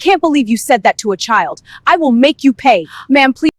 Can't believe you said that to a child. I will make you pay. Ma'am, please.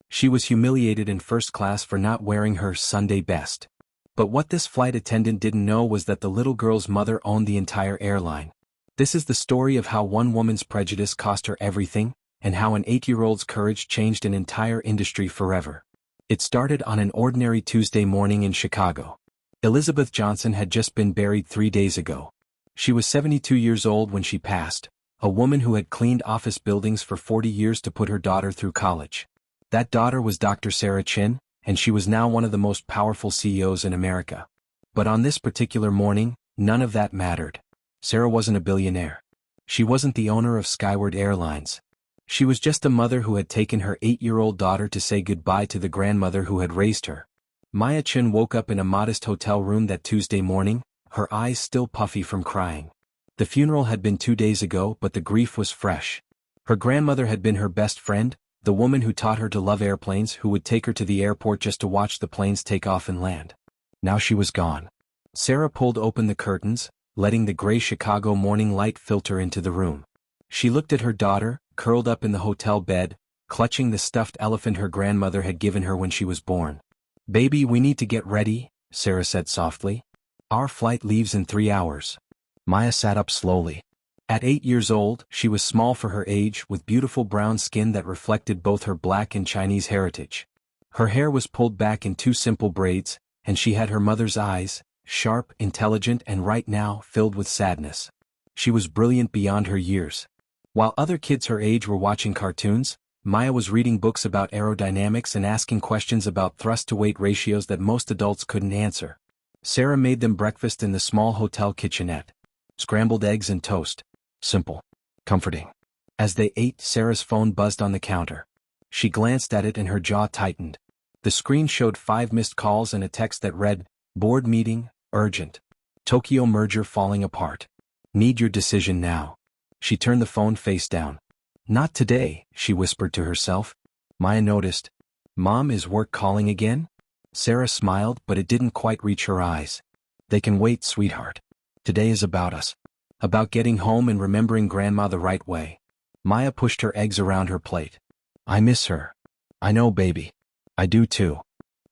She was humiliated in first class for not wearing her Sunday best. But what this flight attendant didn't know was that the little girl's mother owned the entire airline. This is the story of how one woman's prejudice cost her everything, and how an 8-year-old's courage changed an entire industry forever. It started on an ordinary Tuesday morning in Chicago. Elizabeth Johnson had just been buried 3 days ago. She was 72 years old when she passed, a woman who had cleaned office buildings for 40 years to put her daughter through college. That daughter was Dr. Maya Chen, and she was now one of the most powerful CEOs in America. But on this particular morning, none of that mattered. Sarah wasn't a billionaire. She wasn't the owner of Skyward Airlines. She was just a mother who had taken her 8-year-old daughter to say goodbye to the grandmother who had raised her. Maya Chen woke up in a modest hotel room that Tuesday morning, her eyes still puffy from crying. The funeral had been 2 days ago, but the grief was fresh. Her grandmother had been her best friend, the woman who taught her to love airplanes, who would take her to the airport just to watch the planes take off and land. Now she was gone. Sarah pulled open the curtains, letting the gray Chicago morning light filter into the room. She looked at her daughter, curled up in the hotel bed, clutching the stuffed elephant her grandmother had given her when she was born. "Baby, we need to get ready," Sarah said softly. "Our flight leaves in 3 hours." Maya sat up slowly. At 8 years old, she was small for her age, with beautiful brown skin that reflected both her black and Chinese heritage. Her hair was pulled back in 2 simple braids, and she had her mother's eyes, sharp, intelligent, and right now filled with sadness. She was brilliant beyond her years. While other kids her age were watching cartoons, Maya was reading books about aerodynamics and asking questions about thrust-to-weight ratios that most adults couldn't answer. Sarah made them breakfast in the small hotel kitchenette. Scrambled eggs and toast. Simple. Comforting. As they ate, Sarah's phone buzzed on the counter. She glanced at it and her jaw tightened. The screen showed 5 missed calls and a text that read, "Board meeting, urgent. Tokyo merger falling apart. Need your decision now." She turned the phone face down. "Not today," she whispered to herself. Maya noticed. "Mom, is work calling again?" Sarah smiled, but it didn't quite reach her eyes. "They can wait, sweetheart. Today is about us. About getting home and remembering Grandma the right way." Maya pushed her eggs around her plate. "I miss her." "I know, baby. I do too."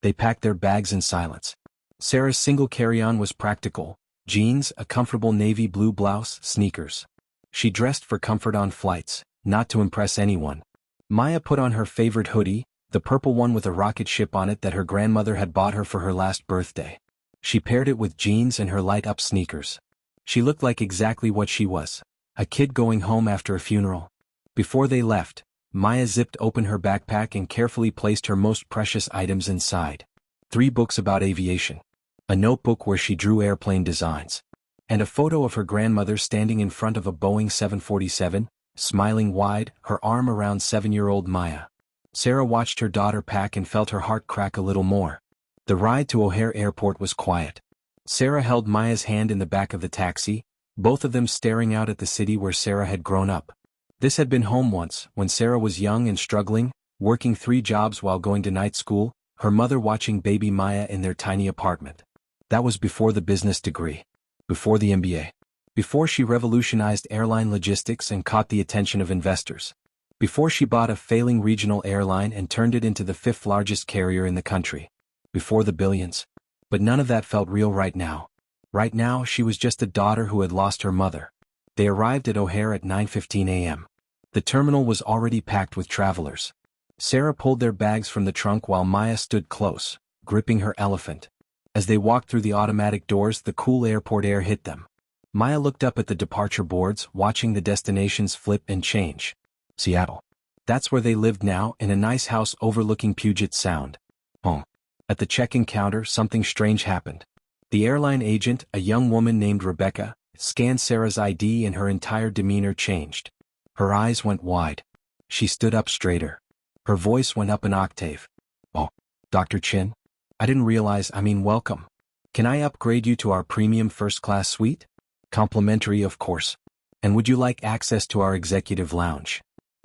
They packed their bags in silence. Sarah's single carry-on was practical: jeans, a comfortable navy blue blouse, sneakers. She dressed for comfort on flights, not to impress anyone. Maya put on her favorite hoodie, the purple one with a rocket ship on it that her grandmother had bought her for her last birthday. She paired it with jeans and her light-up sneakers. She looked like exactly what she was, a kid going home after a funeral. Before they left, Maya zipped open her backpack and carefully placed her most precious items inside. 3 books about aviation, a notebook where she drew airplane designs, and a photo of her grandmother standing in front of a Boeing 747, smiling wide, her arm around 7-year-old Maya. Sarah watched her daughter pack and felt her heart crack a little more. The ride to O'Hare Airport was quiet. Sarah held Maya's hand in the back of the taxi, both of them staring out at the city where Sarah had grown up. This had been home once, when Sarah was young and struggling, working 3 jobs while going to night school, her mother watching baby Maya in their tiny apartment. That was before the business degree. Before the MBA. Before she revolutionized airline logistics and caught the attention of investors. Before she bought a failing regional airline and turned it into the 5th largest carrier in the country. Before the billions. But none of that felt real right now. Right now, she was just a daughter who had lost her mother. They arrived at O'Hare at 9:15 a.m. The terminal was already packed with travelers. Sarah pulled their bags from the trunk while Maya stood close, gripping her elephant. As they walked through the automatic doors, the cool airport air hit them. Maya looked up at the departure boards, watching the destinations flip and change. Seattle. That's where they lived now, in a nice house overlooking Puget Sound. Home. At the check-in counter, something strange happened. The airline agent, a young woman named Rebecca, scanned Sarah's ID and her entire demeanor changed. Her eyes went wide. She stood up straighter. Her voice went up an octave. "Oh, Dr. Chen? I didn't realize. Welcome. Can I upgrade you to our premium first-class suite? Complimentary, of course. And would you like access to our executive lounge?"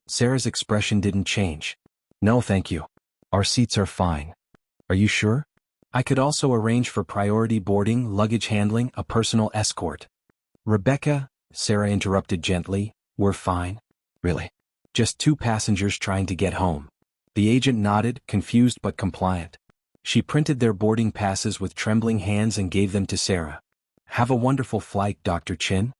Sarah's expression didn't change. "No, thank you. Our seats are fine." "Are you sure? I could also arrange for priority boarding, luggage handling, a personal escort." "Rebecca," Sarah interrupted gently, "we're fine. Really? Just two passengers trying to get home. The agent nodded, confused but compliant. She printed their boarding passes with trembling hands and gave them to Sarah. Have a wonderful flight, Dr. Chen.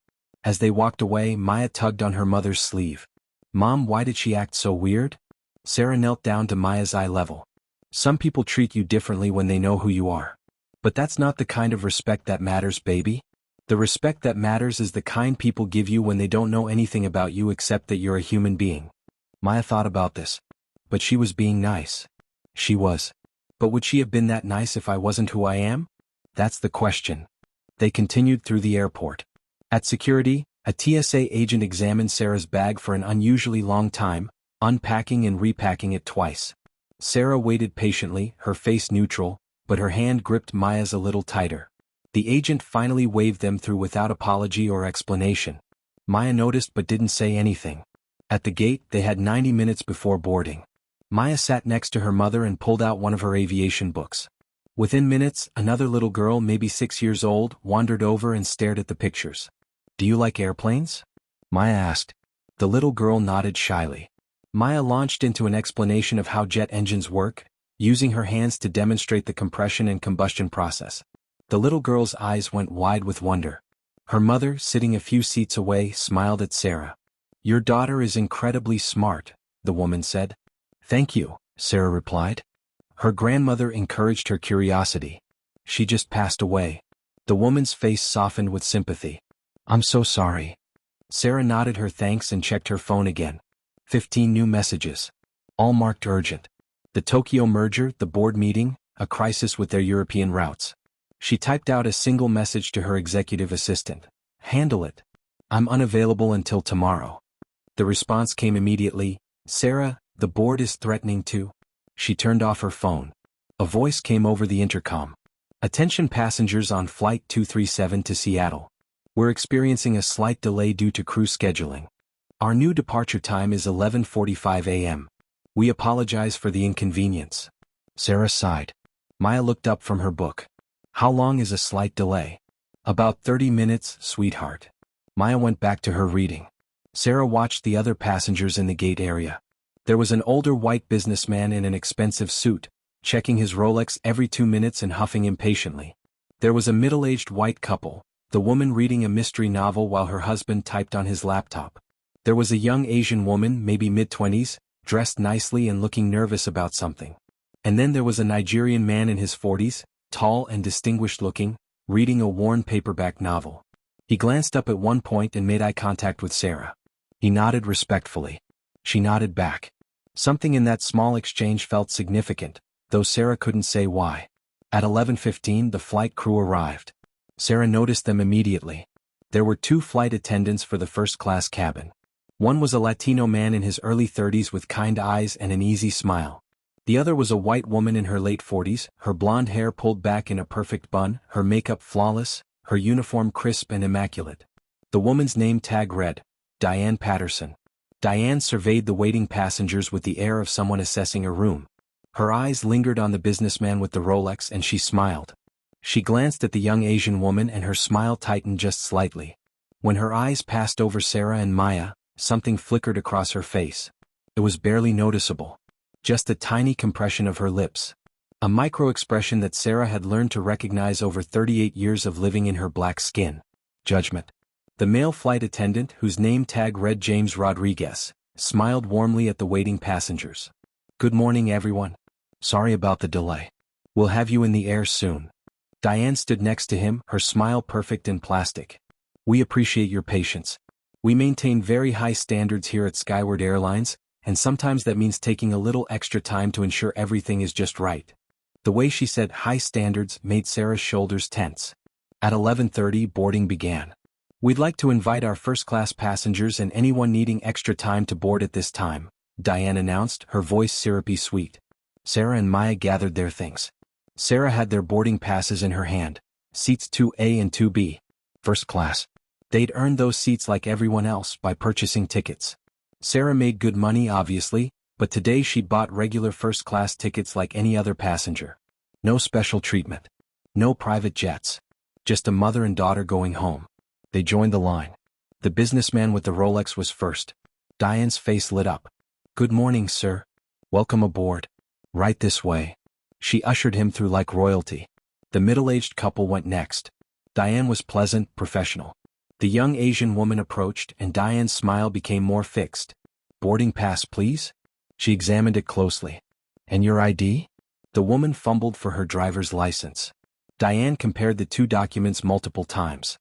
As they walked away, Maya tugged on her mother's sleeve. Mom, why did she act so weird? Sarah knelt down to Maya's eye level. Some people treat you differently when they know who you are. But that's not the kind of respect that matters, baby. The respect that matters is the kind people give you when they don't know anything about you except that you're a human being. Maya thought about this. But she was being nice. She was. But would she have been that nice if I wasn't who I am? That's the question. They continued through the airport. At security, a TSA agent examined Sarah's bag for an unusually long time, unpacking and repacking it twice. Sarah waited patiently, her face neutral, but her hand gripped Maya's a little tighter. The agent finally waved them through without apology or explanation. Maya noticed but didn't say anything. At the gate, they had 90 minutes before boarding. Maya sat next to her mother and pulled out one of her aviation books. Within minutes, another little girl, maybe 6 years old, wandered over and stared at the pictures. Do you like airplanes? Maya asked. The little girl nodded shyly. Maya launched into an explanation of how jet engines work, using her hands to demonstrate the compression and combustion process. The little girl's eyes went wide with wonder. Her mother, sitting a few seats away, smiled at Sarah. Your daughter is incredibly smart, the woman said. Thank you, Sarah replied. Her grandmother encouraged her curiosity. She just passed away. The woman's face softened with sympathy. I'm so sorry. Sarah nodded her thanks and checked her phone again. 15 new messages. All marked urgent. The Tokyo merger, the board meeting, a crisis with their European routes. She typed out a single message to her executive assistant. Handle it. I'm unavailable until tomorrow. The response came immediately. Sarah, the board is threatening to. She turned off her phone. A voice came over the intercom. Attention passengers on Flight 237 to Seattle. We're experiencing a slight delay due to crew scheduling. Our new departure time is 11:45 a.m. We apologize for the inconvenience. Sarah sighed. Maya looked up from her book. How long is a slight delay? About 30 minutes, sweetheart. Maya went back to her reading. Sarah watched the other passengers in the gate area. There was an older white businessman in an expensive suit, checking his Rolex every 2 minutes and huffing impatiently. There was a middle-aged white couple, the woman reading a mystery novel while her husband typed on his laptop. There was a young Asian woman, maybe mid-20s, dressed nicely and looking nervous about something. And then there was a Nigerian man in his 40s, tall and distinguished-looking, reading a worn paperback novel. He glanced up at one point and made eye contact with Sarah. He nodded respectfully. She nodded back. Something in that small exchange felt significant, though Sarah couldn't say why. At 11:15 the flight crew arrived. Sarah noticed them immediately. There were 2 flight attendants for the first-class cabin. One was a Latino man in his early 30s with kind eyes and an easy smile. The other was a white woman in her late 40s, her blonde hair pulled back in a perfect bun, her makeup flawless, her uniform crisp and immaculate. The woman's name tag read, Diane Patterson. Diane surveyed the waiting passengers with the air of someone assessing a room. Her eyes lingered on the businessman with the Rolex and she smiled. She glanced at the young Asian woman and her smile tightened just slightly. When her eyes passed over Sarah and Maya, something flickered across her face. It was barely noticeable. Just a tiny compression of her lips. A micro-expression that Sarah had learned to recognize over 38 years of living in her black skin. Judgment. The male flight attendant, whose name tag read James Rodriguez, smiled warmly at the waiting passengers. Good morning, everyone. Sorry about the delay. We'll have you in the air soon. Diane stood next to him, her smile perfect and plastic. We appreciate your patience. We maintain very high standards here at Skyward Airlines, and sometimes that means taking a little extra time to ensure everything is just right. The way she said high standards made Sarah's shoulders tense. At 11:30 boarding began. We'd like to invite our first-class passengers and anyone needing extra time to board at this time, Diane announced, her voice syrupy sweet. Sarah and Maya gathered their things. Sarah had their boarding passes in her hand, seats 2A and 2B, first class. They'd earned those seats like everyone else by purchasing tickets. Sarah made good money obviously, but today she'd bought regular first-class tickets like any other passenger. No special treatment. No private jets. Just a mother and daughter going home. They joined the line. The businessman with the Rolex was first. Diane's face lit up. Good morning, sir. Welcome aboard. Right this way. She ushered him through like royalty. The middle-aged couple went next. Diane was pleasant, professional. The young Asian woman approached, and Diane's smile became more fixed. Boarding pass, please? She examined it closely. And your ID? The woman fumbled for her driver's license. Diane compared the two documents multiple times.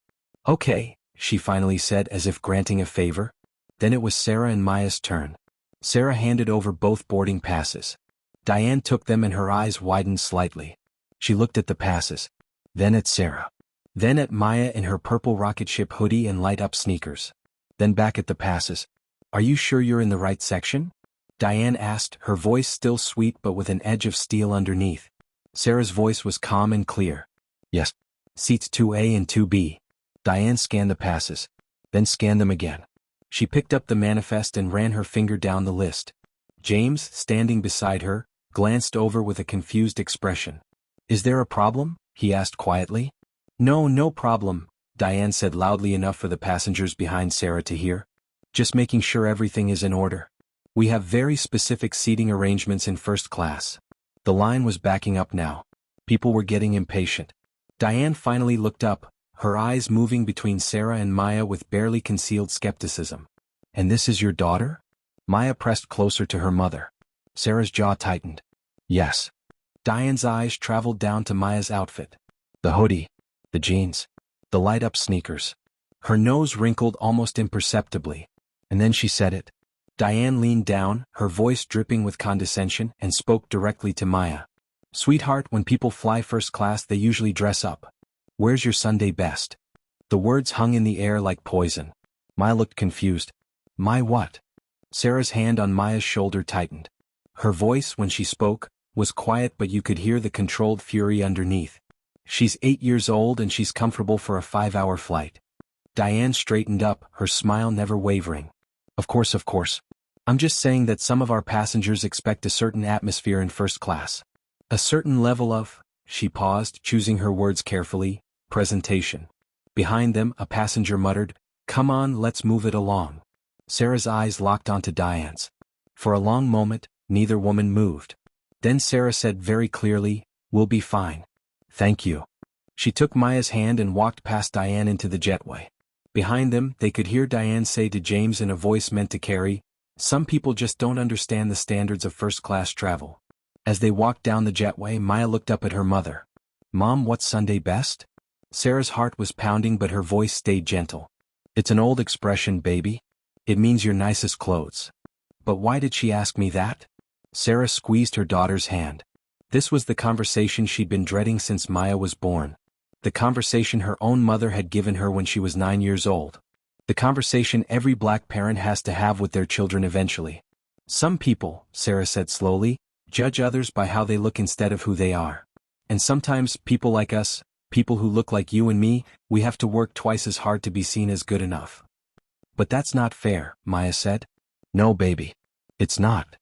Okay, she finally said as if granting a favor. Then it was Sarah and Maya's turn. Sarah handed over both boarding passes. Diane took them and her eyes widened slightly. She looked at the passes. Then at Sarah. Then at Maya in her purple rocket ship hoodie and light-up sneakers. Then back at the passes. Are you sure you're in the right section? Diane asked, her voice still sweet but with an edge of steel underneath. Sarah's voice was calm and clear. Yes. Seats 2A and 2B. Diane scanned the passes. Then scanned them again. She picked up the manifest and ran her finger down the list. James, standing beside her, glanced over with a confused expression. Is there a problem? He asked quietly. No, no problem, Diane said loudly enough for the passengers behind Sarah to hear. Just making sure everything is in order. We have very specific seating arrangements in first class. The line was backing up now. People were getting impatient. Diane finally looked up, her eyes moving between Sarah and Maya with barely concealed skepticism. And this is your daughter? Maya pressed closer to her mother. Sarah's jaw tightened. Yes. Diane's eyes traveled down to Maya's outfit. The hoodie, the jeans, the light-up sneakers. Her nose wrinkled almost imperceptibly. And then she said it. Diane leaned down, her voice dripping with condescension, and spoke directly to Maya. Sweetheart, when people fly first class they usually dress up. Where's your Sunday best? The words hung in the air like poison. Maya looked confused. My what? Sarah's hand on Maya's shoulder tightened. Her voice, when she spoke, was quiet but you could hear the controlled fury underneath. She's 8 years old and she's comfortable for a 5-hour flight. Diane straightened up, her smile never wavering. Of course. I'm just saying that some of our passengers expect a certain atmosphere in first class. A certain level of, she paused, choosing her words carefully, presentation. Behind them, a passenger muttered, Come on, let's move it along. Sarah's eyes locked onto Diane's. For a long moment, neither woman moved. Then Sarah said very clearly, We'll be fine. Thank you. She took Maya's hand and walked past Diane into the jetway. Behind them, they could hear Diane say to James in a voice meant to carry, Some people just don't understand the standards of first-class travel. As they walked down the jetway, Maya looked up at her mother. Mom, what's Sunday best? Sarah's heart was pounding but her voice stayed gentle. It's an old expression, baby. It means your nicest clothes. But why did she ask me that? Sarah squeezed her daughter's hand. This was the conversation she'd been dreading since Maya was born. The conversation her own mother had given her when she was 9 years old. The conversation every black parent has to have with their children eventually. Some people, Sarah said slowly, judge others by how they look instead of who they are. And sometimes people like us, people who look like you and me, we have to work twice as hard to be seen as good enough. But that's not fair, Maya said. No, baby. It's not.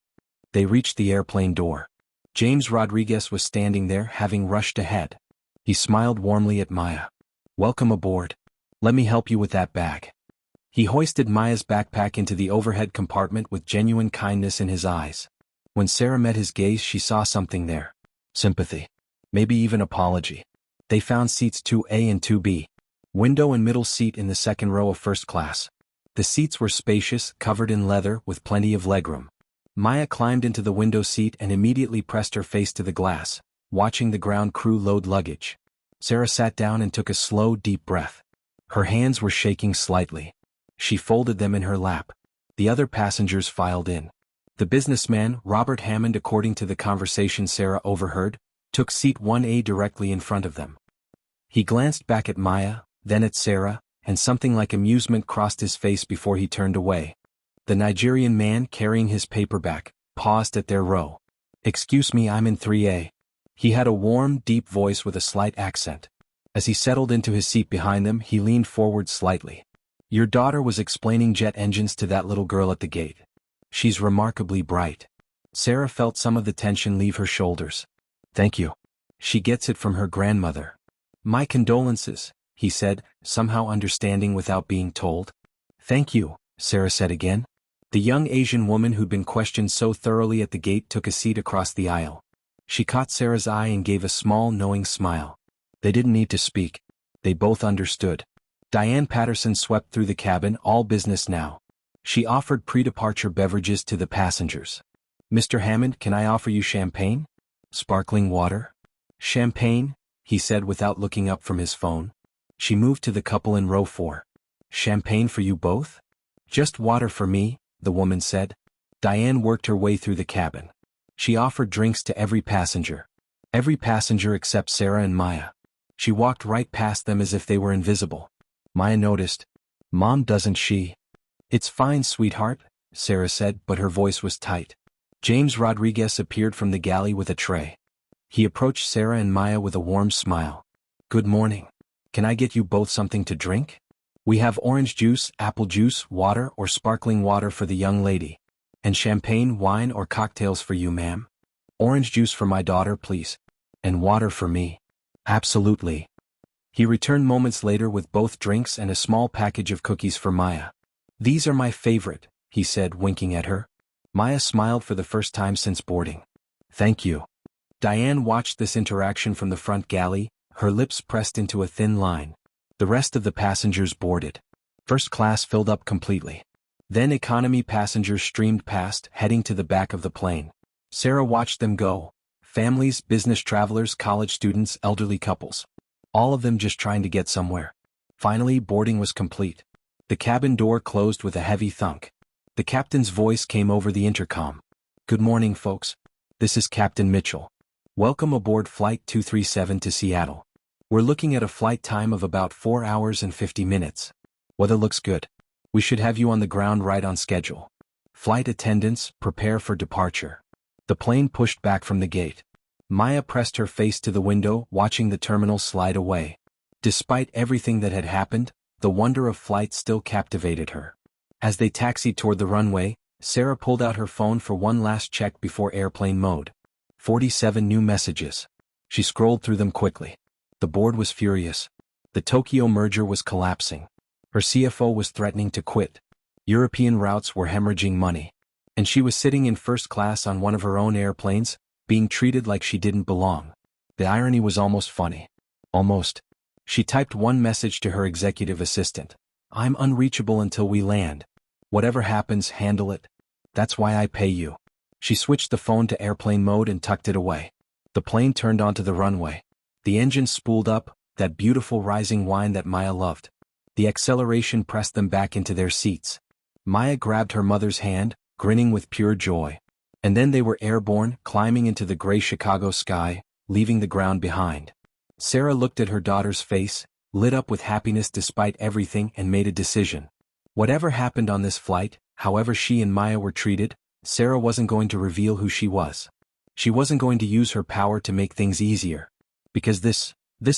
They reached the airplane door. James Rodriguez was standing there, having rushed ahead. He smiled warmly at Maya. Welcome aboard. Let me help you with that bag. He hoisted Maya's backpack into the overhead compartment with genuine kindness in his eyes. When Sarah met his gaze, she saw something there. Sympathy. Maybe even apology. They found seats 2A and 2B. Window and middle seat in the second row of first class. The seats were spacious, covered in leather, with plenty of legroom. Maya climbed into the window seat and immediately pressed her face to the glass, watching the ground crew load luggage. Sarah sat down and took a slow, deep breath. Her hands were shaking slightly. She folded them in her lap. The other passengers filed in. The businessman, Robert Hammond, according to the conversation Sarah overheard, took seat 1A directly in front of them. He glanced back at Maya, then at Sarah, and something like amusement crossed his face before he turned away. The Nigerian man, carrying his paperback, paused at their row. Excuse me, I'm in 3A. He had a warm, deep voice with a slight accent. As he settled into his seat behind them, he leaned forward slightly. Your daughter was explaining jet engines to that little girl at the gate. She's remarkably bright. Sarah felt some of the tension leave her shoulders. Thank you. She gets it from her grandmother. My condolences, he said, somehow understanding without being told. Thank you, Sarah said again. The young Asian woman who'd been questioned so thoroughly at the gate took a seat across the aisle. She caught Sarah's eye and gave a small, knowing smile. They didn't need to speak. They both understood. Diane Patterson swept through the cabin, all business now. She offered pre-departure beverages to the passengers. "Mr. Hammond, can I offer you champagne? Sparkling water?" "Champagne," he said without looking up from his phone. She moved to the couple in row 4. "Champagne for you both?" "Just water for me," the woman said. Diane worked her way through the cabin. She offered drinks to every passenger. Every passenger except Sarah and Maya. She walked right past them as if they were invisible. Maya noticed. "Mom, doesn't she?" "It's fine, sweetheart," Sarah said, but her voice was tight. James Rodriguez appeared from the galley with a tray. He approached Sarah and Maya with a warm smile. "Good morning. Can I get you both something to drink? We have orange juice, apple juice, water or sparkling water for the young lady. And champagne, wine or cocktails for you, ma'am. Orange juice for my daughter, please. And water for me." "Absolutely." He returned moments later with both drinks and a small package of cookies for Maya. "These are my favorite," he said, winking at her. Maya smiled for the first time since boarding. "Thank you." Diane watched this interaction from the front galley, her lips pressed into a thin line. The rest of the passengers boarded. First class filled up completely. Then economy passengers streamed past, heading to the back of the plane. Sarah watched them go. Families, business travelers, college students, elderly couples. All of them just trying to get somewhere. Finally, boarding was complete. The cabin door closed with a heavy thunk. The captain's voice came over the intercom. "Good morning, folks. This is Captain Mitchell. Welcome aboard Flight 237 to Seattle. We're looking at a flight time of about 4 hours and 50 minutes. Weather looks good. We should have you on the ground right on schedule. Flight attendants, prepare for departure." The plane pushed back from the gate. Maya pressed her face to the window, watching the terminal slide away. Despite everything that had happened, the wonder of flight still captivated her. As they taxied toward the runway, Sarah pulled out her phone for one last check before airplane mode. 47 new messages. She scrolled through them quickly. The board was furious. The Tokyo merger was collapsing. Her CFO was threatening to quit. European routes were hemorrhaging money. And she was sitting in first class on one of her own airplanes, being treated like she didn't belong. The irony was almost funny. Almost. She typed one message to her executive assistant. "I'm unreachable until we land. Whatever happens, handle it. That's why I pay you." She switched the phone to airplane mode and tucked it away. The plane turned onto the runway. The engine spooled up, that beautiful rising whine that Maya loved. The acceleration pressed them back into their seats. Maya grabbed her mother's hand, grinning with pure joy. And then they were airborne, climbing into the gray Chicago sky, leaving the ground behind. Sarah looked at her daughter's face, lit up with happiness despite everything, and made a decision. Whatever happened on this flight, however she and Maya were treated, Sarah wasn't going to reveal who she was. She wasn't going to use her power to make things easier. Because this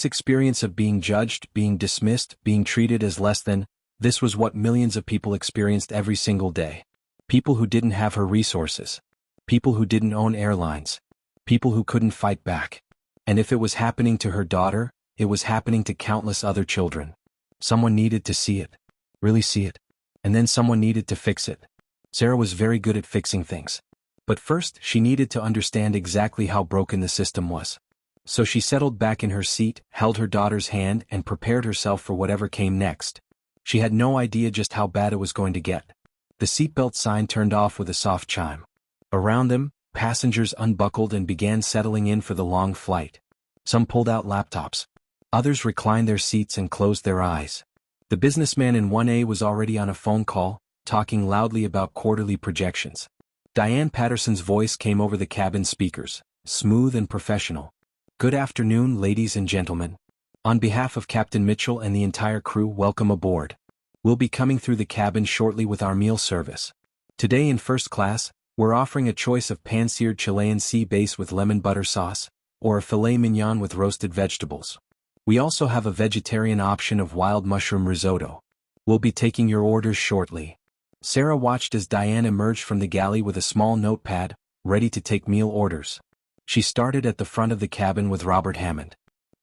experience of being judged, being dismissed, being treated as less than, this was what millions of people experienced every single day. People who didn't have her resources. People who didn't own airlines. People who couldn't fight back. And if it was happening to her daughter, it was happening to countless other children. Someone needed to see it. Really see it. And then someone needed to fix it. Sarah was very good at fixing things. But first, she needed to understand exactly how broken the system was. So she settled back in her seat, held her daughter's hand, and prepared herself for whatever came next. She had no idea just how bad it was going to get. The seatbelt sign turned off with a soft chime. Around them, passengers unbuckled and began settling in for the long flight. Some pulled out laptops. Others reclined their seats and closed their eyes. The businessman in 1A was already on a phone call, talking loudly about quarterly projections. Diane Patterson's voice came over the cabin speakers, smooth and professional. "Good afternoon, ladies and gentlemen. On behalf of Captain Mitchell and the entire crew, welcome aboard. We'll be coming through the cabin shortly with our meal service. Today in first class, we're offering a choice of pan-seared Chilean sea bass with lemon butter sauce, or a filet mignon with roasted vegetables. We also have a vegetarian option of wild mushroom risotto. We'll be taking your orders shortly." Sarah watched as Diane emerged from the galley with a small notepad, ready to take meal orders. She started at the front of the cabin with Robert Hammond.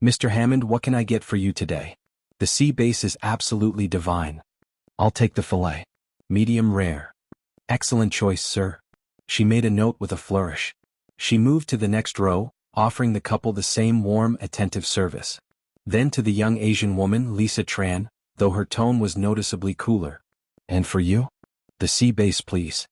"Mr. Hammond, what can I get for you today? The sea bass is absolutely divine. I'll take the filet. Medium rare." Excellent choice, sir. She made a note with a flourish. She moved to the next row, offering the couple the same warm, attentive service. Then to the young Asian woman, Lisa Tran, though her tone was noticeably cooler. And for you? The sea base, please.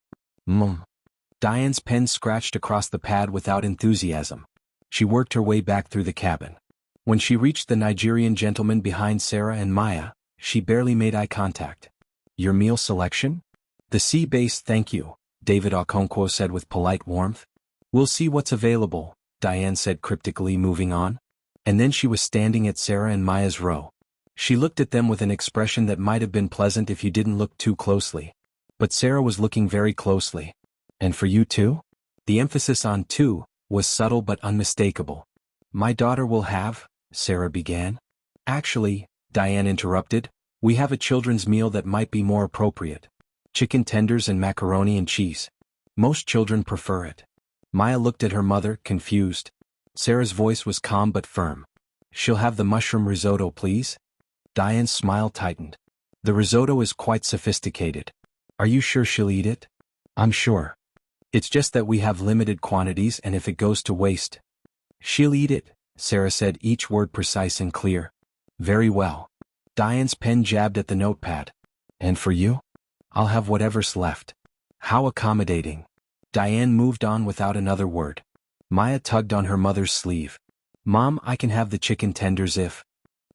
Diane's pen scratched across the pad without enthusiasm. She worked her way back through the cabin. When she reached the Nigerian gentleman behind Sarah and Maya, she barely made eye contact. Your meal selection? The sea base, thank you, David Okonkwo said with polite warmth. We'll see what's available, Diane said cryptically, moving on. And then she was standing at Sarah and Maya's row. She looked at them with an expression that might have been pleasant if you didn't look too closely. But Sarah was looking very closely. And for you too? The emphasis on too was subtle but unmistakable. My daughter will have, Sarah began. Actually, Diane interrupted, we have a children's meal that might be more appropriate. Chicken tenders and macaroni and cheese. Most children prefer it. Maya looked at her mother, confused. Sarah's voice was calm but firm. She'll have the mushroom risotto, please? Diane's smile tightened. The risotto is quite sophisticated. Are you sure she'll eat it? I'm sure. It's just that we have limited quantities, and if it goes to waste. She'll eat it, Sarah said, each word precise and clear. Very well. Diane's pen jabbed at the notepad. And for you? I'll have whatever's left. How accommodating. Diane moved on without another word. Maya tugged on her mother's sleeve. Mom, I can have the chicken tenders if...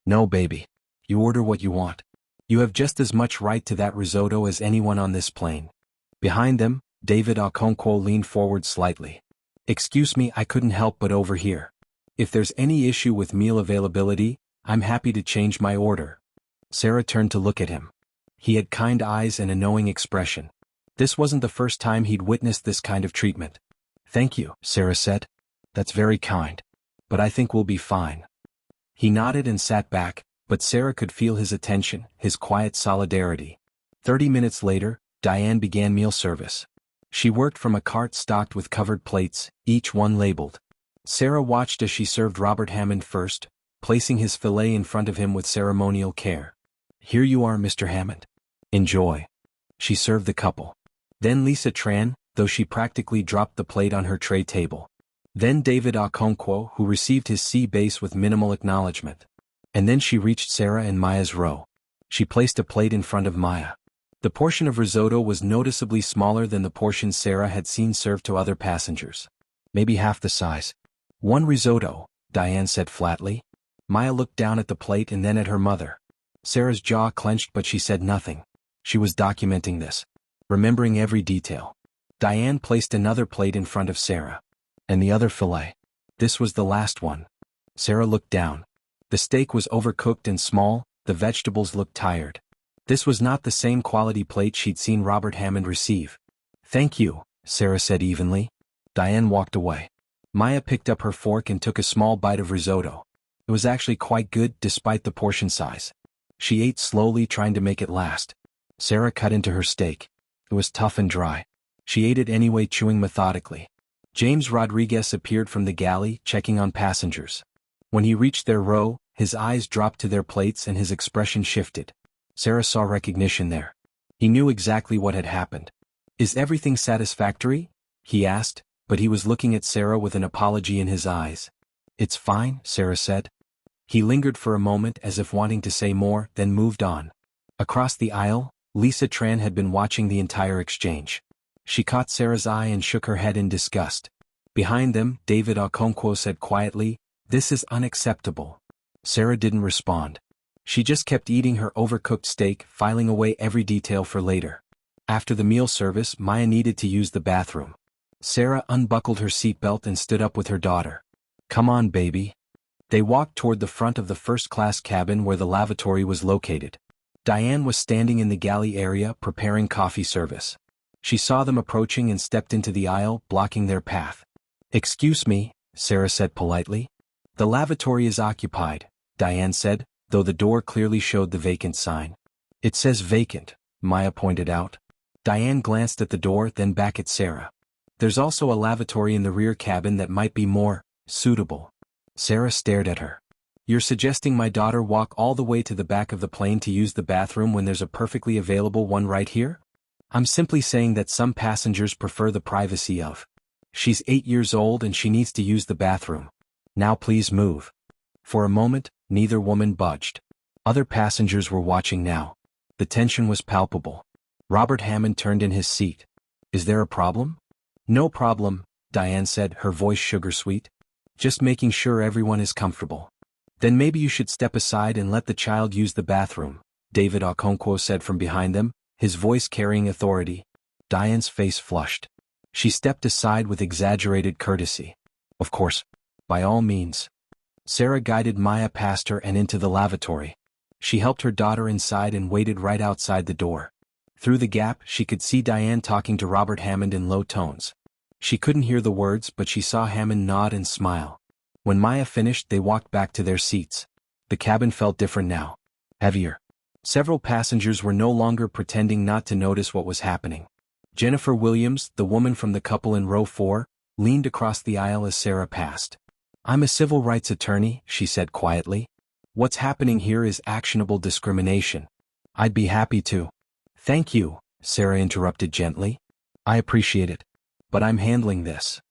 No, baby. You order what you want. You have just as much right to that risotto as anyone on this plane. Behind them, David Okonkwo leaned forward slightly. Excuse me, I couldn't help but overhear. If there's any issue with meal availability, I'm happy to change my order. Sarah turned to look at him. He had kind eyes and a knowing expression. This wasn't the first time he'd witnessed this kind of treatment. Thank you, Sarah said. That's very kind. But I think we'll be fine. He nodded and sat back, but Sarah could feel his attention, his quiet solidarity. 30 minutes later, Diane began meal service. She worked from a cart stocked with covered plates, each one labeled. Sarah watched as she served Robert Hammond first, placing his fillet in front of him with ceremonial care. Here you are, Mr. Hammond. Enjoy. She served the couple. Then Lisa Tran, though she practically dropped the plate on her tray table. Then David Okonkwo, who received his sea base with minimal acknowledgement. And then she reached Sarah and Maya's row. She placed a plate in front of Maya. The portion of risotto was noticeably smaller than the portion Sarah had seen served to other passengers. Maybe half the size. One risotto, Diane said flatly. Maya looked down at the plate and then at her mother. Sarah's jaw clenched, but she said nothing. She was documenting this, remembering every detail. Diane placed another plate in front of Sarah. And the other fillet. This was the last one. Sarah looked down. The steak was overcooked and small, the vegetables looked tired. This was not the same quality plate she'd seen Robert Hammond receive. Thank you, Sarah said evenly. Diane walked away. Maya picked up her fork and took a small bite of risotto. It was actually quite good despite the portion size. She ate slowly, trying to make it last. Sarah cut into her steak. It was tough and dry. She ate it anyway, chewing methodically. James Rodriguez appeared from the galley, checking on passengers. When he reached their row, his eyes dropped to their plates and his expression shifted. Sarah saw recognition there. He knew exactly what had happened. Is everything satisfactory? He asked, but he was looking at Sarah with an apology in his eyes. It's fine, Sarah said. He lingered for a moment as if wanting to say more, then moved on. Across the aisle, Lisa Tran had been watching the entire exchange. She caught Sarah's eye and shook her head in disgust. Behind them, David Okonkwo said quietly, "This is unacceptable." Sarah didn't respond. She just kept eating her overcooked steak, filing away every detail for later. After the meal service, Maya needed to use the bathroom. Sarah unbuckled her seatbelt and stood up with her daughter. Come on, baby. They walked toward the front of the first-class cabin where the lavatory was located. Diane was standing in the galley area preparing coffee service. She saw them approaching and stepped into the aisle, blocking their path. Excuse me, Sarah said politely. The lavatory is occupied, Diane said, though the door clearly showed the vacant sign. It says vacant, Maya pointed out. Diane glanced at the door, then back at Sarah. There's also a lavatory in the rear cabin that might be more suitable. Sarah stared at her. You're suggesting my daughter walk all the way to the back of the plane to use the bathroom when there's a perfectly available one right here? I'm simply saying that some passengers prefer the privacy of. She's 8 years old and she needs to use the bathroom. Now please move. For a moment, neither woman budged. Other passengers were watching now. The tension was palpable. Robert Hammond turned in his seat. Is there a problem? No problem, Diane said, her voice sugar-sweet. Just making sure everyone is comfortable. Then maybe you should step aside and let the child use the bathroom, David Okonkwo said from behind them, his voice carrying authority. Diane's face flushed. She stepped aside with exaggerated courtesy. Of course. By all means. Sarah guided Maya past her and into the lavatory. She helped her daughter inside and waited right outside the door. Through the gap, she could see Diane talking to Robert Hammond in low tones. She couldn't hear the words, but she saw Hammond nod and smile. When Maya finished, they walked back to their seats. The cabin felt different now. Heavier. Several passengers were no longer pretending not to notice what was happening. Jennifer Williams, the woman from the couple in row 4, leaned across the aisle as Sarah passed. I'm a civil rights attorney, she said quietly. What's happening here is actionable discrimination. I'd be happy to. Thank you, Sarah interrupted gently. I appreciate it. But I'm handling this.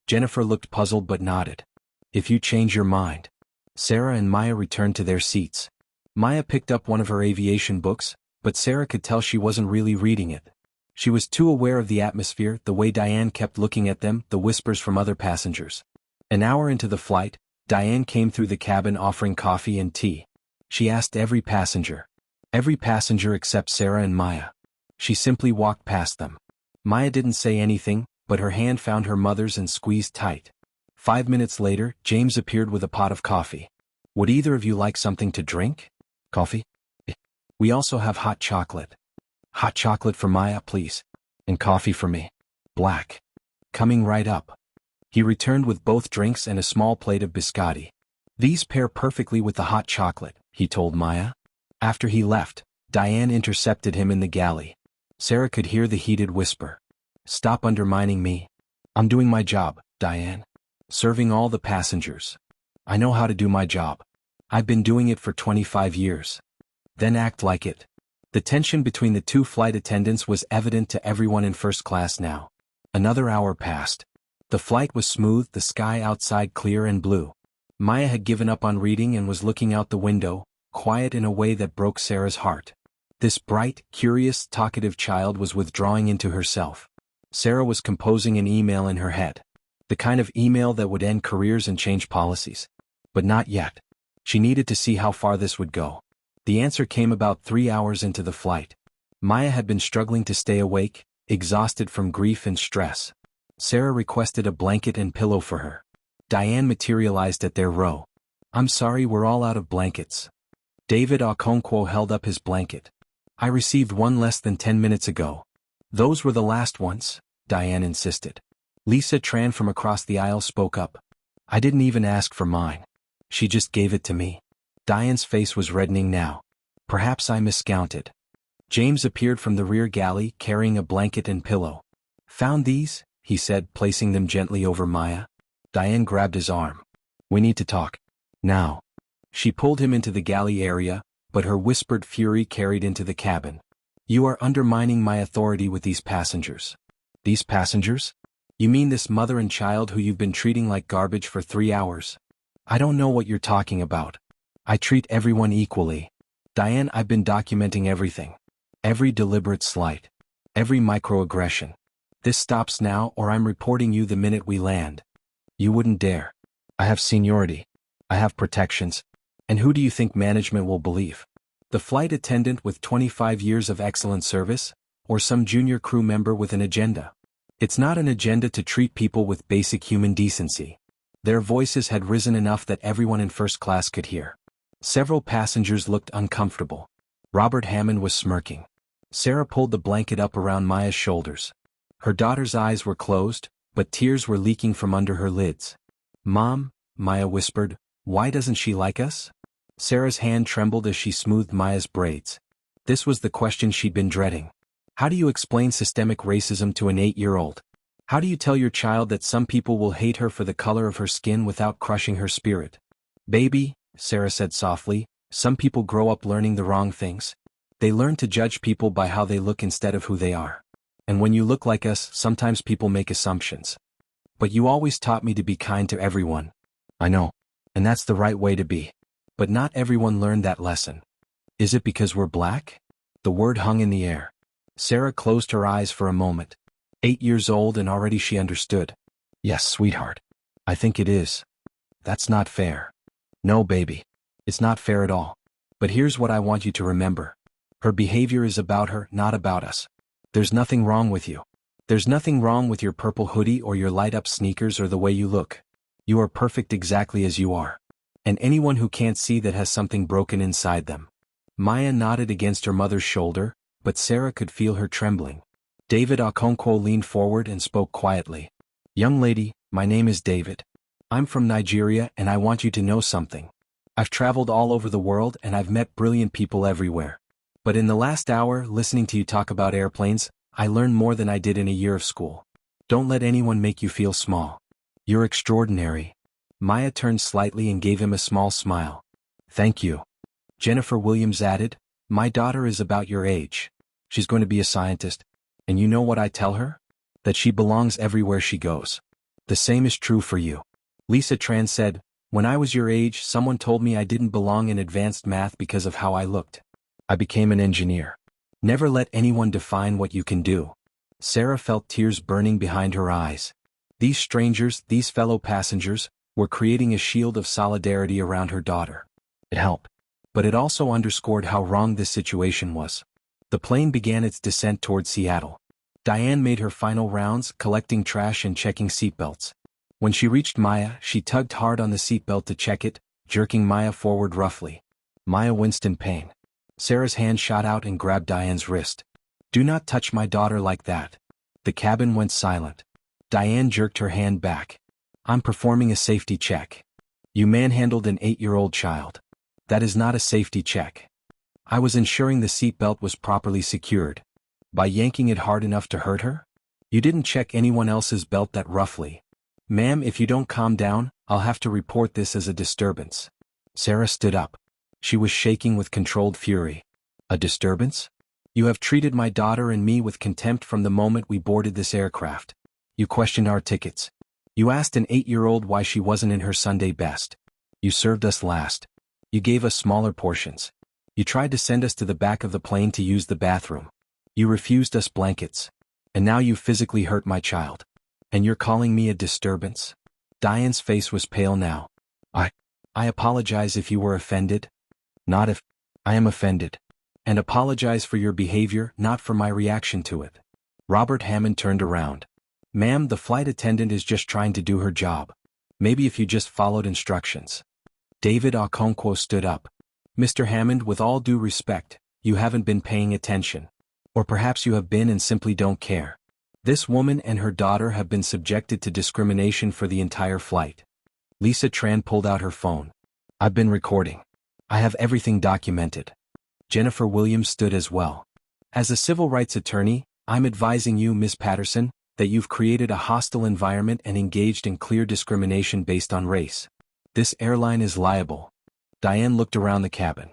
Jennifer looked puzzled but nodded. If you change your mind. Sarah and Maya returned to their seats. Maya picked up one of her aviation books, but Sarah could tell she wasn't really reading it. She was too aware of the atmosphere, the way Diane kept looking at them, the whispers from other passengers. An hour into the flight, Diane came through the cabin offering coffee and tea. She asked every passenger. Every passenger except Sarah and Maya. She simply walked past them. Maya didn't say anything, but her hand found her mother's and squeezed tight. 5 minutes later, James appeared with a pot of coffee. Would either of you like something to drink? Coffee? We also have hot chocolate. Hot chocolate for Maya, please. And coffee for me. Black. Coming right up. He returned with both drinks and a small plate of biscotti. These pair perfectly with the hot chocolate, he told Maya. After he left, Diane intercepted him in the galley. Sarah could hear the heated whisper. Stop undermining me. I'm doing my job, Diane. Serving all the passengers. I know how to do my job. I've been doing it for 25 years. Then act like it. The tension between the two flight attendants was evident to everyone in first class now. Another hour passed. The flight was smooth, the sky outside clear and blue. Maya had given up on reading and was looking out the window, quiet in a way that broke Sarah's heart. This bright, curious, talkative child was withdrawing into herself. Sarah was composing an email in her head. The kind of email that would end careers and change policies. But not yet. She needed to see how far this would go. The answer came about 3 hours into the flight. Maya had been struggling to stay awake, exhausted from grief and stress. Sarah requested a blanket and pillow for her. Diane materialized at their row. I'm sorry, we're all out of blankets. David Okonkwo held up his blanket. I received one less than 10 minutes ago. Those were the last ones, Diane insisted. Lisa Tran from across the aisle spoke up. I didn't even ask for mine. She just gave it to me. Diane's face was reddening now. Perhaps I miscounted. James appeared from the rear galley carrying a blanket and pillow. Found these? He said, placing them gently over Maya. Diane grabbed his arm. We need to talk. Now. She pulled him into the galley area, but her whispered fury carried into the cabin. You are undermining my authority with these passengers. These passengers? You mean this mother and child who you've been treating like garbage for 3 hours? I don't know what you're talking about. I treat everyone equally. Diane, I've been documenting everything. Every deliberate slight. Every microaggression. This stops now or I'm reporting you the minute we land. You wouldn't dare. I have seniority. I have protections. And who do you think management will believe? The flight attendant with 25 years of excellent service? Or some junior crew member with an agenda? It's not an agenda to treat people with basic human decency. Their voices had risen enough that everyone in first class could hear. Several passengers looked uncomfortable. Robert Hammond was smirking. Sarah pulled the blanket up around Maya's shoulders. Her daughter's eyes were closed, but tears were leaking from under her lids. Mom, Maya whispered, why doesn't she like us? Sarah's hand trembled as she smoothed Maya's braids. This was the question she'd been dreading. How do you explain systemic racism to an 8-year-old? How do you tell your child that some people will hate her for the color of her skin without crushing her spirit? Baby, Sarah said softly, some people grow up learning the wrong things. They learn to judge people by how they look instead of who they are. And when you look like us, sometimes people make assumptions. But you always taught me to be kind to everyone. I know. And that's the right way to be. But not everyone learned that lesson. Is it because we're black? The word hung in the air. Sarah closed her eyes for a moment. 8 years old and already she understood. Yes, sweetheart. I think it is. That's not fair. No, baby. It's not fair at all. But here's what I want you to remember. Her behavior is about her, not about us. There's nothing wrong with you. There's nothing wrong with your purple hoodie or your light-up sneakers or the way you look. You are perfect exactly as you are. And anyone who can't see that has something broken inside them. Maya nodded against her mother's shoulder, but Sarah could feel her trembling. David Okonkwo leaned forward and spoke quietly. Young lady, my name is David. I'm from Nigeria and I want you to know something. I've traveled all over the world and I've met brilliant people everywhere. But in the last hour, listening to you talk about airplanes, I learned more than I did in a year of school. Don't let anyone make you feel small. You're extraordinary. Maya turned slightly and gave him a small smile. Thank you. Jennifer Williams added, my daughter is about your age. She's going to be a scientist. And you know what I tell her? That she belongs everywhere she goes. The same is true for you. Lisa Tran said, when I was your age, someone told me I didn't belong in advanced math because of how I looked. I became an engineer. Never let anyone define what you can do. Sarah felt tears burning behind her eyes. These strangers, these fellow passengers, were creating a shield of solidarity around her daughter. It helped. But it also underscored how wrong this situation was. The plane began its descent toward Seattle. Diane made her final rounds, collecting trash and checking seatbelts. When she reached Maya, she tugged hard on the seatbelt to check it, jerking Maya forward roughly. Maya winced in pain. Sarah's hand shot out and grabbed Diane's wrist. Do not touch my daughter like that. The cabin went silent. Diane jerked her hand back. I'm performing a safety check. You manhandled an 8-year-old child. That is not a safety check. I was ensuring the seatbelt was properly secured. By yanking it hard enough to hurt her? You didn't check anyone else's belt that roughly. Ma'am, if you don't calm down, I'll have to report this as a disturbance. Sarah stood up. She was shaking with controlled fury. A disturbance? You have treated my daughter and me with contempt from the moment we boarded this aircraft. You questioned our tickets. You asked an 8-year-old why she wasn't in her Sunday best. You served us last. You gave us smaller portions. You tried to send us to the back of the plane to use the bathroom. You refused us blankets. And now you physically hurt my child. And you're calling me a disturbance? Diane's face was pale now. I apologize if you were offended. Not if. I am offended. And apologize for your behavior, not for my reaction to it. Robert Hammond turned around. Ma'am, the flight attendant is just trying to do her job. Maybe if you just followed instructions. David Okonkwo stood up. Mr. Hammond, with all due respect, you haven't been paying attention. Or perhaps you have been and simply don't care. This woman and her daughter have been subjected to discrimination for the entire flight. Lisa Tran pulled out her phone. I've been recording. I have everything documented. Jennifer Williams stood as well. As a civil rights attorney, I'm advising you, Ms. Patterson, that you've created a hostile environment and engaged in clear discrimination based on race. This airline is liable. Diane looked around the cabin.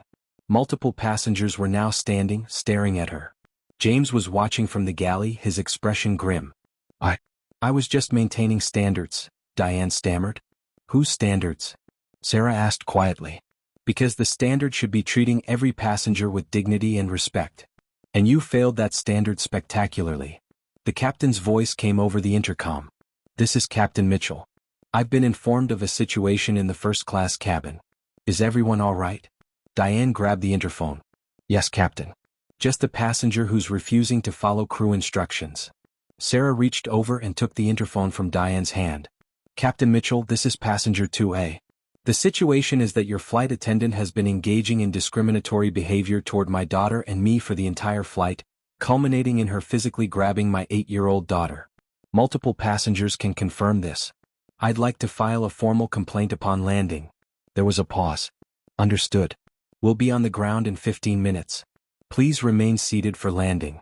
Multiple passengers were now standing, staring at her. James was watching from the galley, his expression grim. I was just maintaining standards, Diane stammered. Whose standards? Sarah asked quietly. Because the standard should be treating every passenger with dignity and respect. And you failed that standard spectacularly. The captain's voice came over the intercom. This is Captain Mitchell. I've been informed of a situation in the first-class cabin. Is everyone all right? Diane grabbed the interphone. Yes, Captain. Just the passenger who's refusing to follow crew instructions. Sarah reached over and took the interphone from Diane's hand. Captain Mitchell, this is passenger 2A. The situation is that your flight attendant has been engaging in discriminatory behavior toward my daughter and me for the entire flight, culminating in her physically grabbing my 8-year-old daughter. Multiple passengers can confirm this. I'd like to file a formal complaint upon landing. There was a pause. Understood. We'll be on the ground in 15 minutes. Please remain seated for landing.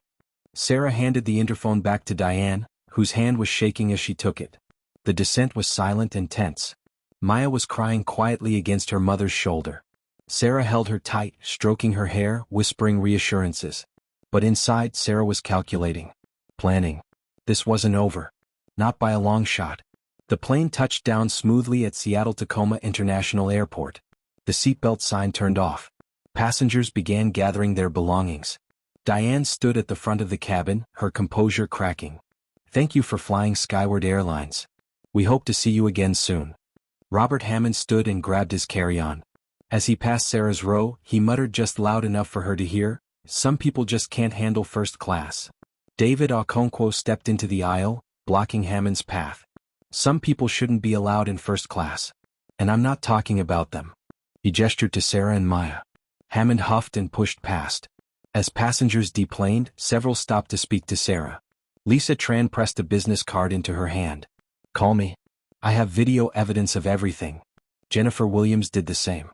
Sarah handed the interphone back to Diane, whose hand was shaking as she took it. The descent was silent and tense. Maya was crying quietly against her mother's shoulder. Sarah held her tight, stroking her hair, whispering reassurances. But inside, Sarah was calculating. Planning. This wasn't over. Not by a long shot. The plane touched down smoothly at Seattle-Tacoma International Airport. The seatbelt sign turned off. Passengers began gathering their belongings. Diane stood at the front of the cabin, her composure cracking. Thank you for flying Skyward Airlines. We hope to see you again soon. Robert Hammond stood and grabbed his carry-on. As he passed Sarah's row, he muttered just loud enough for her to hear, "Some people just can't handle first class." David Okonkwo stepped into the aisle, blocking Hammond's path. Some people shouldn't be allowed in first class. And I'm not talking about them. He gestured to Sarah and Maya. Hammond huffed and pushed past. As passengers deplaned, several stopped to speak to Sarah. Lisa Tran pressed a business card into her hand. Call me. I have video evidence of everything. Jennifer Williams did the same.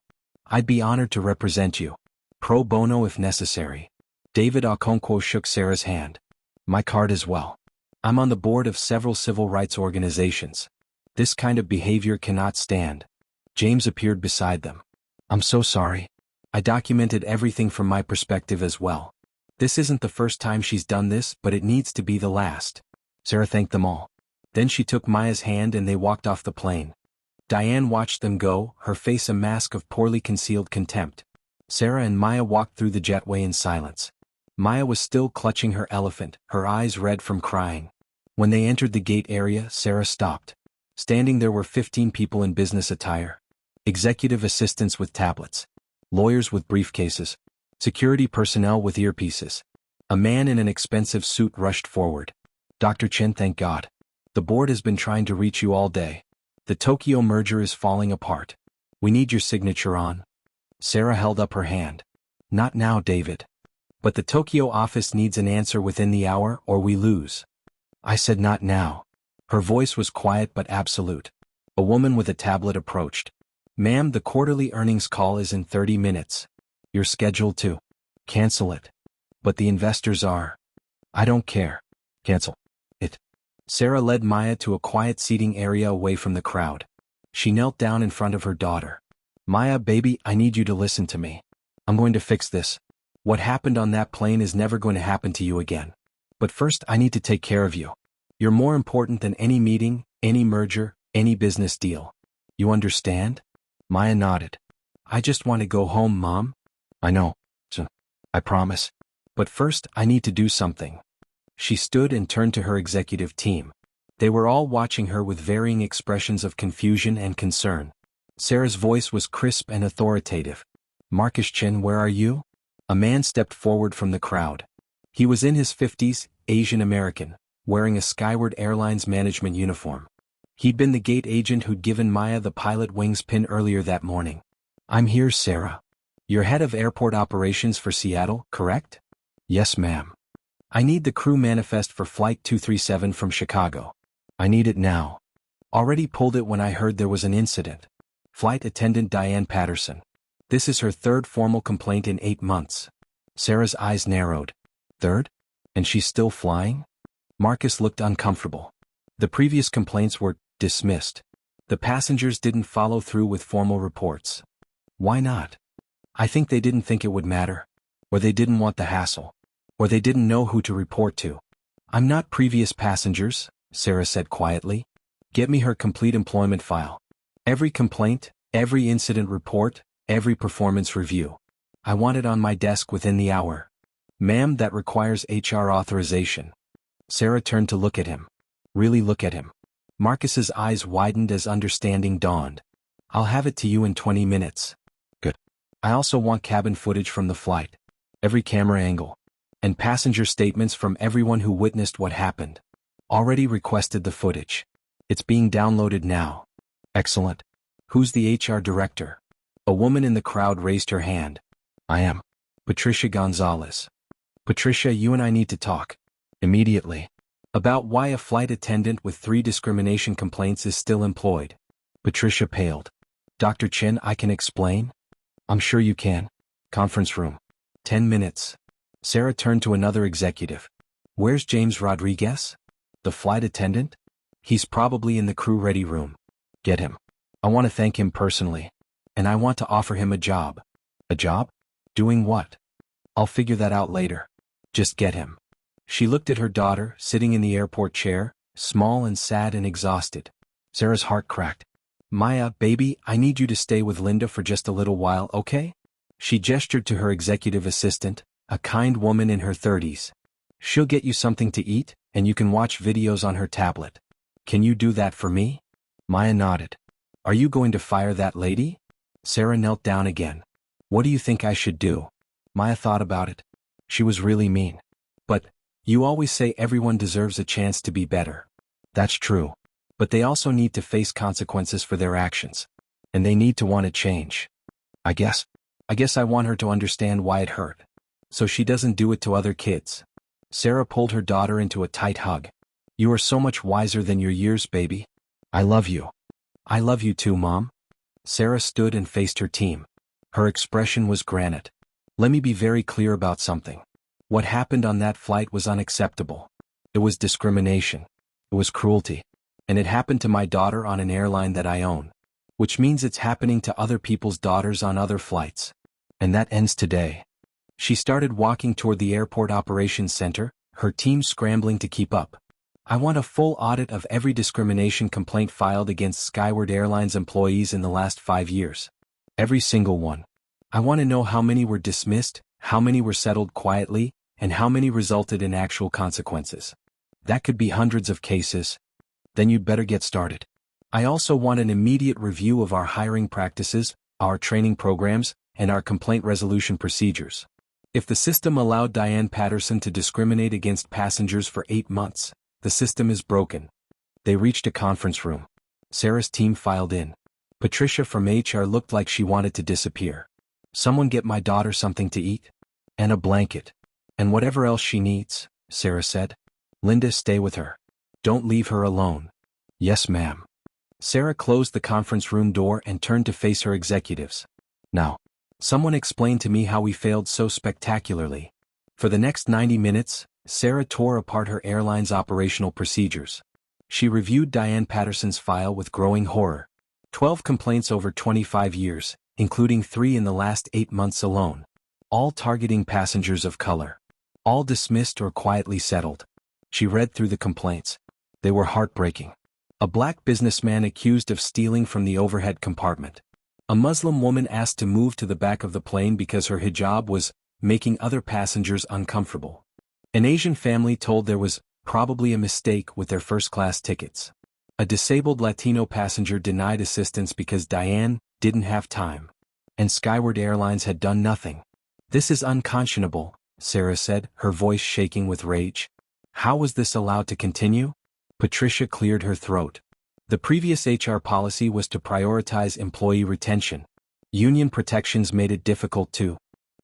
I'd be honored to represent you. Pro bono if necessary. David Okonkwo shook Sarah's hand. My card as well. I'm on the board of several civil rights organizations. This kind of behavior cannot stand. James appeared beside them. I'm so sorry. I documented everything from my perspective as well. This isn't the first time she's done this, but it needs to be the last. Sarah thanked them all. Then she took Maya's hand and they walked off the plane. Diane watched them go, her face a mask of poorly concealed contempt. Sarah and Maya walked through the jetway in silence. Maya was still clutching her elephant, her eyes red from crying. When they entered the gate area, Sarah stopped. Standing there were 15 people in business attire. Executive assistants with tablets. Lawyers with briefcases. Security personnel with earpieces. A man in an expensive suit rushed forward. Dr. Chen, thank God. The board has been trying to reach you all day. The Tokyo merger is falling apart. We need your signature on. Sarah held up her hand. Not now, David. But the Tokyo office needs an answer within the hour or we lose. I said not now. Her voice was quiet but absolute. A woman with a tablet approached. Ma'am, the quarterly earnings call is in 30 minutes. You're scheduled to cancel it. But the investors are. I don't care. Cancel it. Sarah led Maya to a quiet seating area away from the crowd. She knelt down in front of her daughter. Maya, baby, I need you to listen to me. I'm going to fix this. What happened on that plane is never going to happen to you again. But first, I need to take care of you. You're more important than any meeting, any merger, any business deal. You understand? Maya nodded. I just want to go home, Mom. I know. So, I promise. But first, I need to do something. She stood and turned to her executive team. They were all watching her with varying expressions of confusion and concern. Sarah's voice was crisp and authoritative. Marcus Chen, where are you? A man stepped forward from the crowd. He was in his 50s, Asian American, wearing a Skyward Airlines management uniform. He'd been the gate agent who'd given Maya the pilot wings pin earlier that morning. I'm here, Sarah. You're head of airport operations for Seattle, correct? Yes, ma'am. I need the crew manifest for Flight 237 from Chicago. I need it now. Already pulled it when I heard there was an incident. Flight attendant Diane Patterson. This is her third formal complaint in 8 months. Sarah's eyes narrowed. Third? And she's still flying? Marcus looked uncomfortable. The previous complaints were dismissed. The passengers didn't follow through with formal reports. Why not? I think they didn't think it would matter. Or they didn't want the hassle. Or they didn't know who to report to. I'm not previous passengers, Sarah said quietly. Get me her complete employment file. Every complaint, every incident report, every performance review. I want it on my desk within the hour. Ma'am, that requires HR authorization. Sarah turned to look at him. Really look at him. Marcus's eyes widened as understanding dawned. I'll have it to you in 20 minutes. Good. I also want cabin footage from the flight. Every camera angle. And passenger statements from everyone who witnessed what happened. Already requested the footage. It's being downloaded now. Excellent. Who's the HR director? A woman in the crowd raised her hand. I am. Patricia Gonzalez. Patricia, you and I need to talk. Immediately. About why a flight attendant with 3 discrimination complaints is still employed. Patricia paled. Dr. Chen, I can explain? I'm sure you can. Conference room. 10 minutes. Sarah turned to another executive. Where's James Rodriguez? The flight attendant? He's probably in the crew-ready room. Get him. I want to thank him personally. And I want to offer him a job. A job? Doing what? I'll figure that out later. Just get him. She looked at her daughter, sitting in the airport chair, small and sad and exhausted. Sarah's heart cracked. Maya, baby, I need you to stay with Linda for just a little while, okay? She gestured to her executive assistant, a kind woman in her 30s. She'll get you something to eat, and you can watch videos on her tablet. Can you do that for me? Maya nodded. Are you going to fire that lady? Sarah knelt down again. What do you think I should do? Maya thought about it. She was really mean. But, you always say everyone deserves a chance to be better. That's true. But they also need to face consequences for their actions. And they need to want to change. I guess I want her to understand why it hurt. So she doesn't do it to other kids. Sarah pulled her daughter into a tight hug. You are so much wiser than your years, baby. I love you. I love you too, Mom. Sarah stood and faced her team. Her expression was granite. Let me be very clear about something. What happened on that flight was unacceptable. It was discrimination. It was cruelty. And it happened to my daughter on an airline that I own. Which means it's happening to other people's daughters on other flights. And that ends today. She started walking toward the airport operations center, her team scrambling to keep up. I want a full audit of every discrimination complaint filed against Skyward Airlines employees in the last 5 years. Every single one. I want to know how many were dismissed, how many were settled quietly, and how many resulted in actual consequences. That could be hundreds of cases. Then you'd better get started. I also want an immediate review of our hiring practices, our training programs, and our complaint resolution procedures. If the system allowed Diane Patterson to discriminate against passengers for 8 months, the system is broken. They reached a conference room. Sarah's team filed in. Patricia from HR looked like she wanted to disappear. Someone get my daughter something to eat? And a blanket. And whatever else she needs, Sarah said. Linda, stay with her. Don't leave her alone. Yes, ma'am. Sarah closed the conference room door and turned to face her executives. Now, someone explain to me how we failed so spectacularly. For the next 90 minutes, Sarah tore apart her airline's operational procedures. She reviewed Diane Patterson's file with growing horror. 12 complaints over 25 years, including 3 in the last 8 months alone. All targeting passengers of color. All dismissed or quietly settled. She read through the complaints. They were heartbreaking. A black businessman accused of stealing from the overhead compartment. A Muslim woman asked to move to the back of the plane because her hijab was making other passengers uncomfortable. An Asian family told there was probably a mistake with their first-class tickets. A disabled Latino passenger denied assistance because Diane didn't have time. And Skyward Airlines had done nothing. This is unconscionable, Sarah said, her voice shaking with rage. How was this allowed to continue? Patricia cleared her throat. The previous HR policy was to prioritize employee retention. Union protections made it difficult too.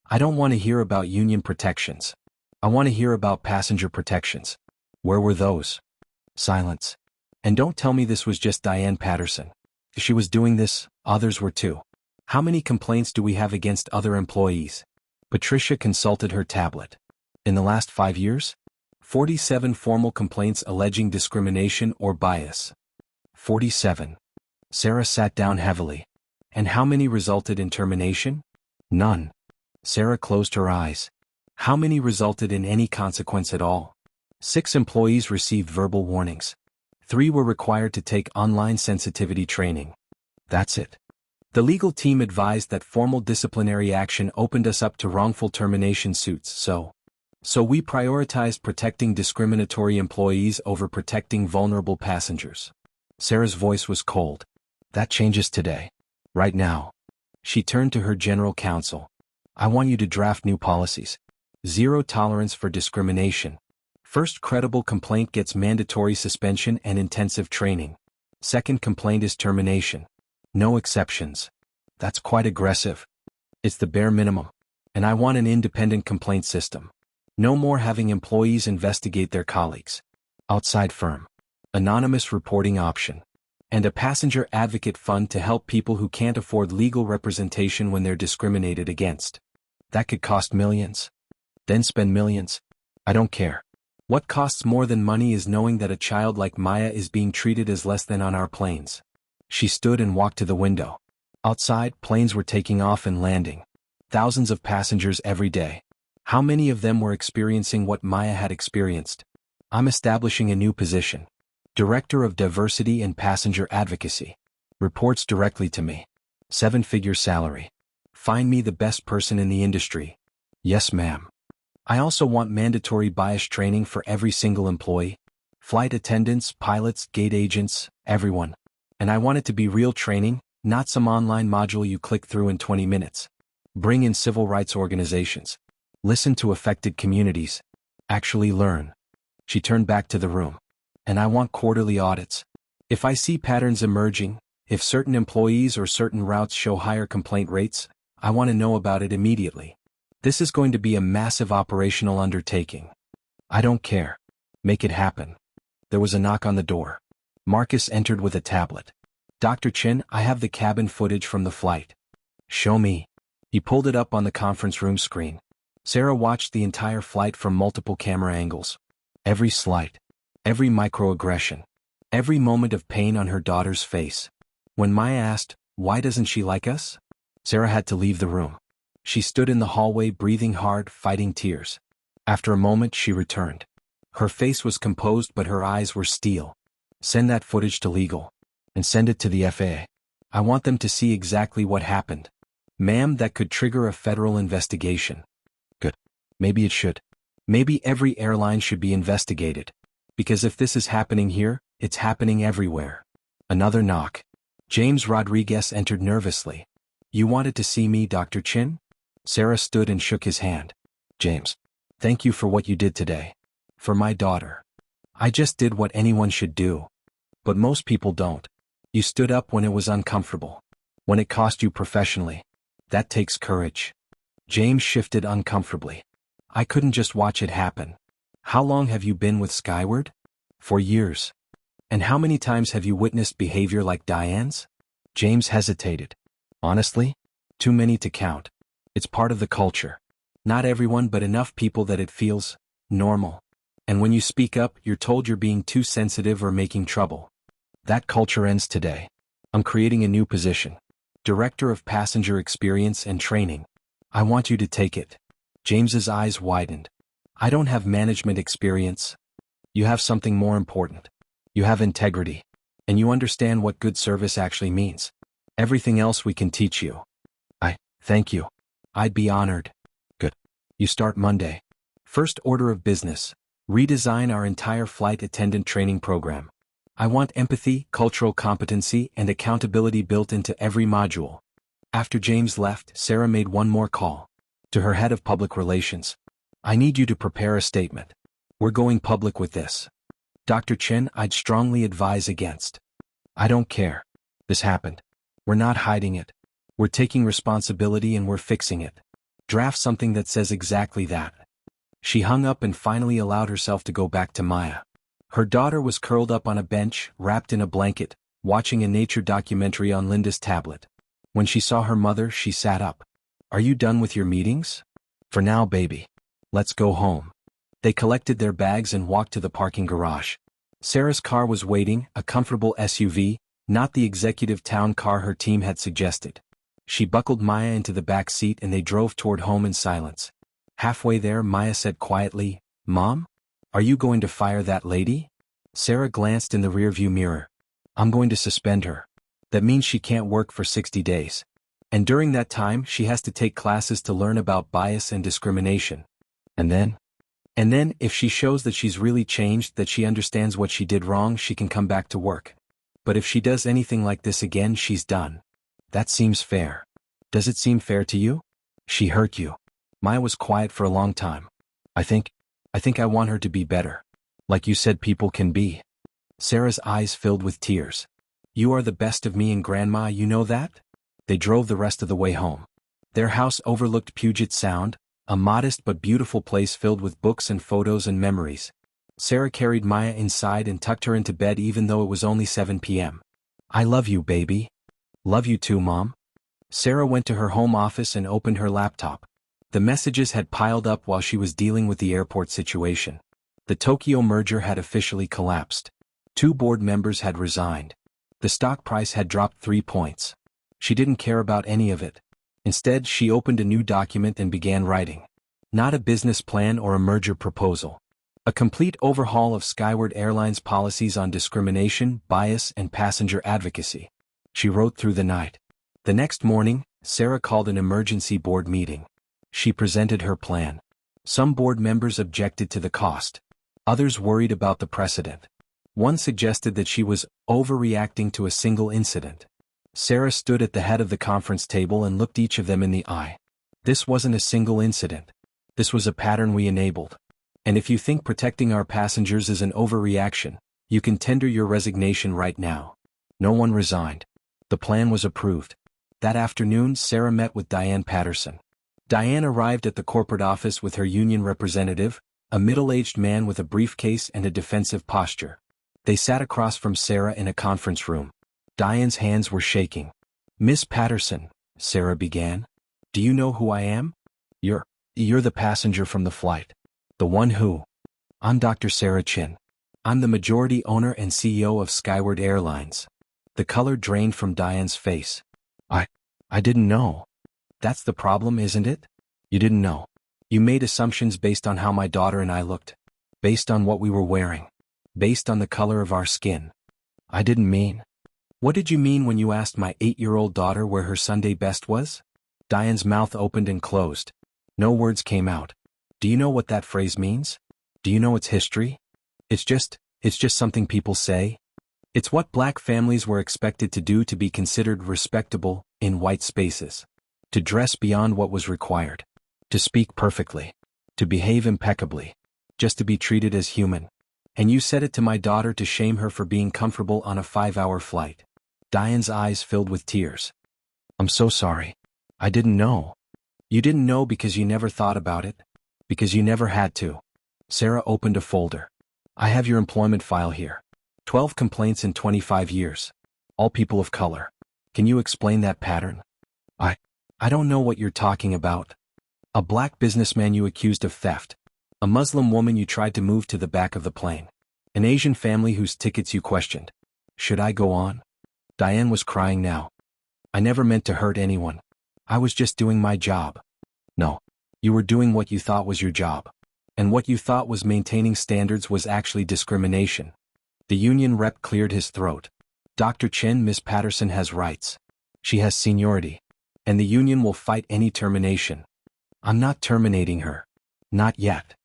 I don't want to hear about union protections. I want to hear about passenger protections. Where were those? Silence. And don't tell me this was just Diane Patterson. If she was doing this, others were too. How many complaints do we have against other employees? Patricia consulted her tablet. In the last 5 years? 47 formal complaints alleging discrimination or bias. 47. Sarah sat down heavily. And how many resulted in termination? None. Sarah closed her eyes. How many resulted in any consequence at all? 6 employees received verbal warnings. 3 were required to take online sensitivity training. That's it. The legal team advised that formal disciplinary action opened us up to wrongful termination suits, so we prioritized protecting discriminatory employees over protecting vulnerable passengers. Sarah's voice was cold. That changes today. Right now. She turned to her general counsel. I want you to draft new policies. 0 tolerance for discrimination. First credible complaint gets mandatory suspension and intensive training. Second complaint is termination. No exceptions. That's quite aggressive. It's the bare minimum. And I want an independent complaint system. No more having employees investigate their colleagues. Outside firm. Anonymous reporting option. And a passenger advocate fund to help people who can't afford legal representation when they're discriminated against. That could cost millions. Then spend millions. I don't care. What costs more than money is knowing that a child like Maya is being treated as less than on our planes. She stood and walked to the window. Outside, planes were taking off and landing. Thousands of passengers every day. How many of them were experiencing what Maya had experienced? I'm establishing a new position. Director of Diversity and Passenger Advocacy. Reports directly to me. 7-figure salary. Find me the best person in the industry. Yes, ma'am. I also want mandatory bias training for every single employee. Flight attendants, pilots, gate agents, everyone. And I want it to be real training, not some online module you click through in 20 minutes. Bring in civil rights organizations. Listen to affected communities. Actually learn. She turned back to the room. And I want quarterly audits. If I see patterns emerging, if certain employees or certain routes show higher complaint rates, I want to know about it immediately. This is going to be a massive operational undertaking. I don't care. Make it happen. There was a knock on the door. Marcus entered with a tablet. Dr. Chen, I have the cabin footage from the flight. Show me. He pulled it up on the conference room screen. Sarah watched the entire flight from multiple camera angles. Every slight. Every microaggression. Every moment of pain on her daughter's face. When Maya asked, "Why doesn't she like us?" Sarah had to leave the room. She stood in the hallway breathing hard, fighting tears. After a moment she returned. Her face was composed but her eyes were steel. Send that footage to legal. And send it to the FAA. I want them to see exactly what happened. Ma'am, that could trigger a federal investigation. Good. Maybe it should. Maybe every airline should be investigated. Because if this is happening here, it's happening everywhere. Another knock. James Rodriguez entered nervously. You wanted to see me, Dr. Chin? Sarah stood and shook his hand. James, thank you for what you did today. For my daughter. I just did what anyone should do. But most people don't. You stood up when it was uncomfortable. When it cost you professionally. That takes courage. James shifted uncomfortably. I couldn't just watch it happen. How long have you been with Skyward? 4 years. And how many times have you witnessed behavior like Diane's? James hesitated. Honestly? Too many to count. It's part of the culture. Not everyone but enough people that it feels normal. And when you speak up, you're told you're being too sensitive or making trouble. That culture ends today. I'm creating a new position. Director of Passenger Experience and Training. I want you to take it. James's eyes widened. I don't have management experience. You have something more important. You have integrity. And you understand what good service actually means. Everything else we can teach you. Thank you. I'd be honored. Good. You start Monday. First order of business. Redesign our entire flight attendant training program. I want empathy, cultural competency, and accountability built into every module. After James left, Sarah made one more call. To her head of public relations. I need you to prepare a statement. We're going public with this. Dr. Chen, I'd strongly advise against. I don't care. This happened. We're not hiding it. We're taking responsibility and we're fixing it. Draft something that says exactly that. She hung up and finally allowed herself to go back to Maya. Her daughter was curled up on a bench, wrapped in a blanket, watching a nature documentary on Linda's tablet. When she saw her mother, she sat up. Are you done with your meetings? For now, baby. Let's go home. They collected their bags and walked to the parking garage. Sarah's car was waiting, a comfortable SUV, not the executive town car her team had suggested. She buckled Maya into the back seat and they drove toward home in silence. Halfway there, Maya said quietly, Mom? Are you going to fire that lady? Sarah glanced in the rearview mirror. I'm going to suspend her. That means she can't work for 60 days. And during that time, she has to take classes to learn about bias and discrimination. And then, if she shows that she's really changed, that she understands what she did wrong, she can come back to work. But if she does anything like this again, she's done. That seems fair. Does it seem fair to you? She hurt you. Maya was quiet for a long time. I think I want her to be better. Like you said people can be. Sarah's eyes filled with tears. You are the best of me and Grandma, you know that? They drove the rest of the way home. Their house overlooked Puget Sound, a modest but beautiful place filled with books and photos and memories. Sarah carried Maya inside and tucked her into bed even though it was only 7 p.m. I love you, baby. Love you too, Mom. Sarah went to her home office and opened her laptop. The messages had piled up while she was dealing with the airport situation. The Tokyo merger had officially collapsed. 2 board members had resigned. The stock price had dropped 3 points. She didn't care about any of it. Instead, she opened a new document and began writing. Not a business plan or a merger proposal. A complete overhaul of Skyward Airlines policies on discrimination, bias, and passenger advocacy. She wrote through the night. The next morning, Sarah called an emergency board meeting. She presented her plan. Some board members objected to the cost. Others worried about the precedent. One suggested that she was overreacting to a single incident. Sarah stood at the head of the conference table and looked each of them in the eye. This wasn't a single incident. This was a pattern we enabled. And if you think protecting our passengers is an overreaction, you can tender your resignation right now. No one resigned. The plan was approved. That afternoon, Sarah met with Diane Patterson. Diane arrived at the corporate office with her union representative, a middle-aged man with a briefcase and a defensive posture. They sat across from Sarah in a conference room. Diane's hands were shaking. "Miss Patterson," Sarah began, "do you know who I am? You're the passenger from the flight. The one who..." "I'm Dr. Sarah Chen. I'm the majority owner and CEO of Skyward Airlines." The color drained from Diane's face. I didn't know." "That's the problem, isn't it? You didn't know. You made assumptions based on how my daughter and I looked. Based on what we were wearing. Based on the color of our skin. I didn't mean..." "What did you mean when you asked my 8-year-old daughter where her Sunday best was?" Diane's mouth opened and closed. No words came out. "Do you know what that phrase means? Do you know its history? It's just something people say. It's what black families were expected to do to be considered respectable in white spaces. To dress beyond what was required. To speak perfectly. To behave impeccably. Just to be treated as human. And you said it to my daughter to shame her for being comfortable on a 5-hour flight." Diane's eyes filled with tears. "I'm so sorry. I didn't know." "You didn't know because you never thought about it. Because you never had to." Sarah opened a folder. "I have your employment file here. 12 complaints in 25 years. All people of color. Can you explain that pattern?" I don't know what you're talking about." "A black businessman you accused of theft. A Muslim woman you tried to move to the back of the plane. An Asian family whose tickets you questioned. Should I go on?" Diane was crying now. "I never meant to hurt anyone. I was just doing my job." "No. You were doing what you thought was your job. And what you thought was maintaining standards was actually discrimination." The union rep cleared his throat. "Dr. Chen, Miss Patterson has rights. She has seniority. And the union will fight any termination." "I'm not terminating her. Not yet."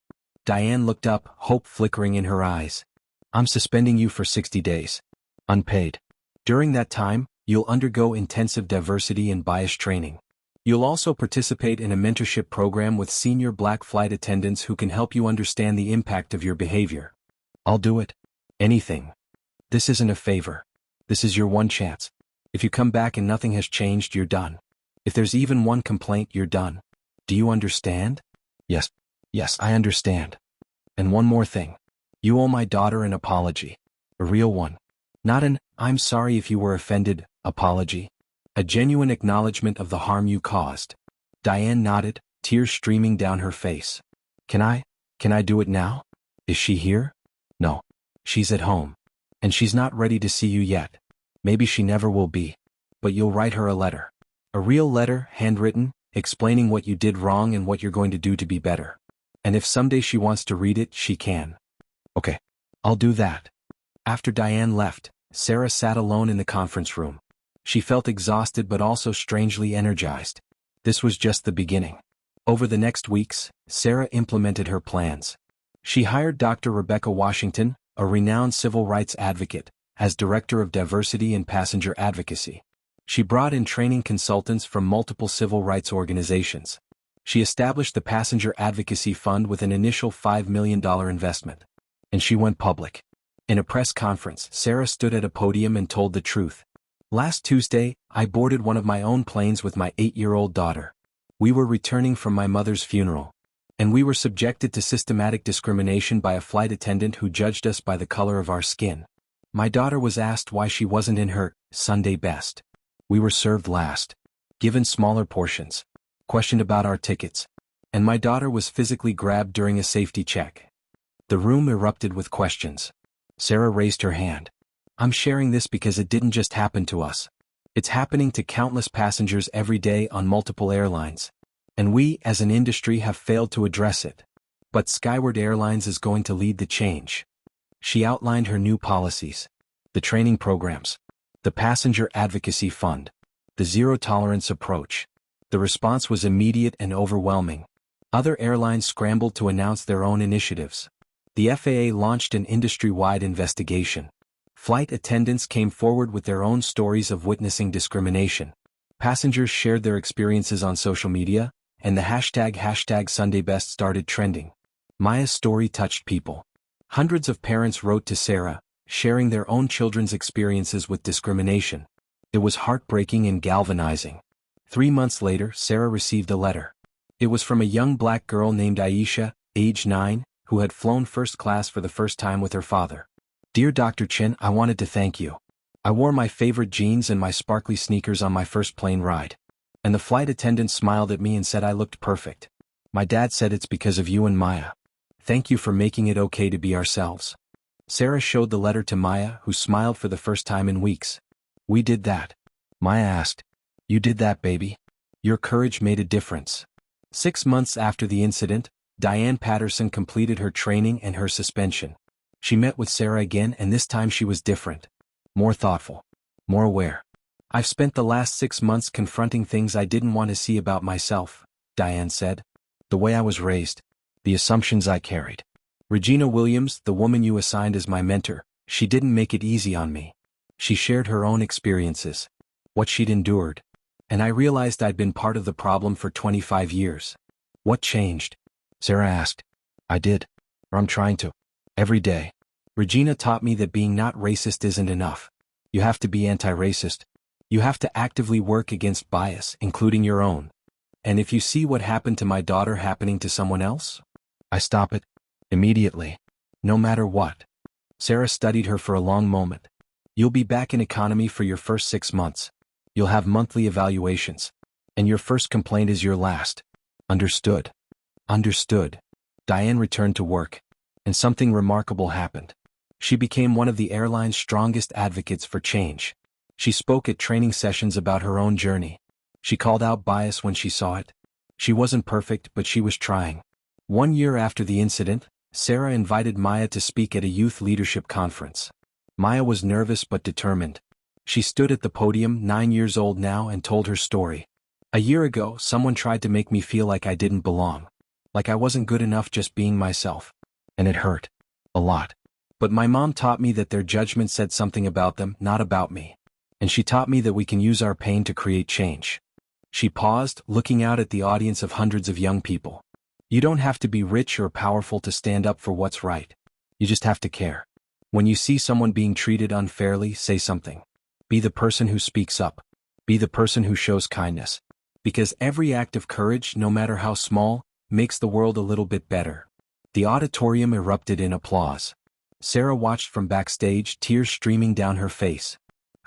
Diane looked up, hope flickering in her eyes. "I'm suspending you for 60 days. Unpaid. During that time, you'll undergo intensive diversity and bias training. You'll also participate in a mentorship program with senior black flight attendants who can help you understand the impact of your behavior." "I'll do it. Anything. This isn't a favor. This is your one chance. If you come back and nothing has changed, you're done. If there's even one complaint, you're done. Do you understand?" Yes, I understand. And one more thing. You owe my daughter an apology. A real one. Not an, 'I'm sorry if you were offended,' apology. A genuine acknowledgement of the harm you caused." Diane nodded, tears streaming down her face. Can I do it now? Is she here?" "No. She's at home. And she's not ready to see you yet. Maybe she never will be. But you'll write her a letter. A real letter, handwritten, explaining what you did wrong and what you're going to do to be better. And if someday she wants to read it, she can." "Okay. I'll do that." After Diane left, Sarah sat alone in the conference room. She felt exhausted but also strangely energized. This was just the beginning. Over the next weeks, Sarah implemented her plans. She hired Dr. Rebecca Washington, a renowned civil rights advocate, as Director of Diversity and Passenger Advocacy. She brought in training consultants from multiple civil rights organizations. She established the Passenger Advocacy Fund with an initial $5 million investment. And she went public. In a press conference, Sarah stood at a podium and told the truth. "Last Tuesday, I boarded one of my own planes with my 8-year-old daughter. We were returning from my mother's funeral. And we were subjected to systematic discrimination by a flight attendant who judged us by the color of our skin. My daughter was asked why she wasn't in her Sunday best. We were served last. Given smaller portions. Questioned about our tickets. And my daughter was physically grabbed during a safety check." The room erupted with questions. Sarah raised her hand. "I'm sharing this because it didn't just happen to us. It's happening to countless passengers every day on multiple airlines. And we, as an industry, have failed to address it. But Skyward Airlines is going to lead the change. She outlined her new policies, the training programs, the passenger advocacy fund, the zero-tolerance approach. The response was immediate and overwhelming. Other airlines scrambled to announce their own initiatives. The FAA launched an industry-wide investigation. Flight attendants came forward with their own stories of witnessing discrimination. Passengers shared their experiences on social media, and the hashtag #SundayBest started trending. Maya's story touched people. Hundreds of parents wrote to Sarah, sharing their own children's experiences with discrimination. It was heartbreaking and galvanizing. 3 months later, Sarah received a letter. It was from a young black girl named Aisha, age 9, who had flown first class for the first time with her father. "Dear Dr. Chen, I wanted to thank you. I wore my favorite jeans and my sparkly sneakers on my first plane ride. And the flight attendant smiled at me and said I looked perfect. My dad said it's because of you and Maya. Thank you for making it okay to be ourselves." Sarah showed the letter to Maya, who smiled for the first time in weeks. "We did that." Maya asked. "You did that, baby? Your courage made a difference." 6 months after the incident, Diane Patterson completed her training and her suspension. She met with Sarah again, and this time she was different. More thoughtful. More aware. "I've spent the last 6 months confronting things I didn't want to see about myself," Diane said. "The way I was raised. The assumptions I carried. Regina Williams, the woman you assigned as my mentor, she didn't make it easy on me. She shared her own experiences. What she'd endured. And I realized I'd been part of the problem for 25 years. What changed?" Sarah asked. "I did. Or I'm trying to. Every day. Regina taught me that being not racist isn't enough. You have to be anti-racist. You have to actively work against bias, including your own. And if you see what happened to my daughter happening to someone else, I stop it. Immediately. No matter what." Sarah studied her for a long moment. "You'll be back in economy for your first 6 months. You'll have monthly evaluations. And your first complaint is your last. Understood?" Understood. Diane returned to work. And something remarkable happened. She became one of the airline's strongest advocates for change. She spoke at training sessions about her own journey. She called out bias when she saw it. She wasn't perfect, but she was trying. 1 year after the incident, Sarah invited Maya to speak at a youth leadership conference. Maya was nervous but determined. She stood at the podium, 9 years old now, and told her story. "A year ago, someone tried to make me feel like I didn't belong. Like I wasn't good enough just being myself. And it hurt. A lot. But my mom taught me that their judgment said something about them, not about me. And she taught me that we can use our pain to create change." She paused, looking out at the audience of hundreds of young people. "You don't have to be rich or powerful to stand up for what's right. You just have to care. When you see someone being treated unfairly, say something. Be the person who speaks up. Be the person who shows kindness. Because every act of courage, no matter how small, makes the world a little bit better." The auditorium erupted in applause. Sarah watched from backstage, tears streaming down her face.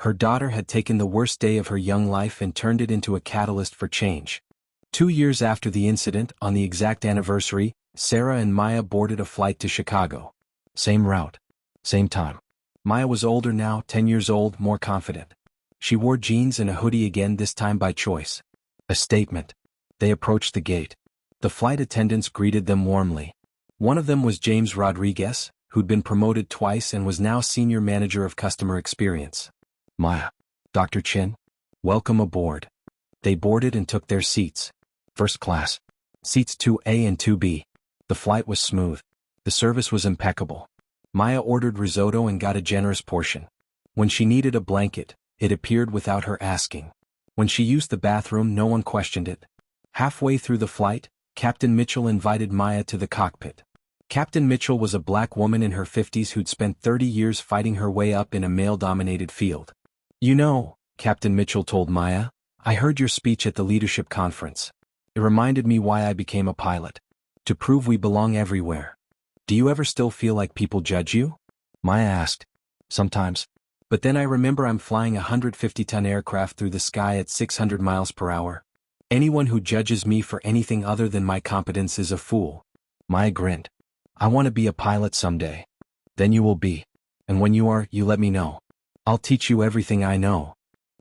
Her daughter had taken the worst day of her young life and turned it into a catalyst for change. 2 years after the incident, on the exact anniversary, Sarah and Maya boarded a flight to Chicago. Same route. Same time. Maya was older now, 10 years old, more confident. She wore jeans and a hoodie again, this time by choice. A statement. They approached the gate. The flight attendants greeted them warmly. One of them was James Rodriguez, who'd been promoted twice and was now senior manager of customer experience. "Maya. Dr. Chen. Welcome aboard." They boarded and took their seats. First class. Seats 2A and 2B. The flight was smooth. The service was impeccable. Maya ordered risotto and got a generous portion. When she needed a blanket, it appeared without her asking. When she used the bathroom, no one questioned it. Halfway through the flight, Captain Mitchell invited Maya to the cockpit. Captain Mitchell was a black woman in her 50s who'd spent 30 years fighting her way up in a male-dominated field. "You know," Captain Mitchell told Maya, "I heard your speech at the leadership conference. It reminded me why I became a pilot. To prove we belong everywhere. Do you ever still feel like people judge you?" Maya asked. "Sometimes. But then I remember I'm flying a 150-ton aircraft through the sky at 600 miles per hour. Anyone who judges me for anything other than my competence is a fool." Maya grinned. "I want to be a pilot someday. Then you will be. And when you are, you let me know. I'll teach you everything I know."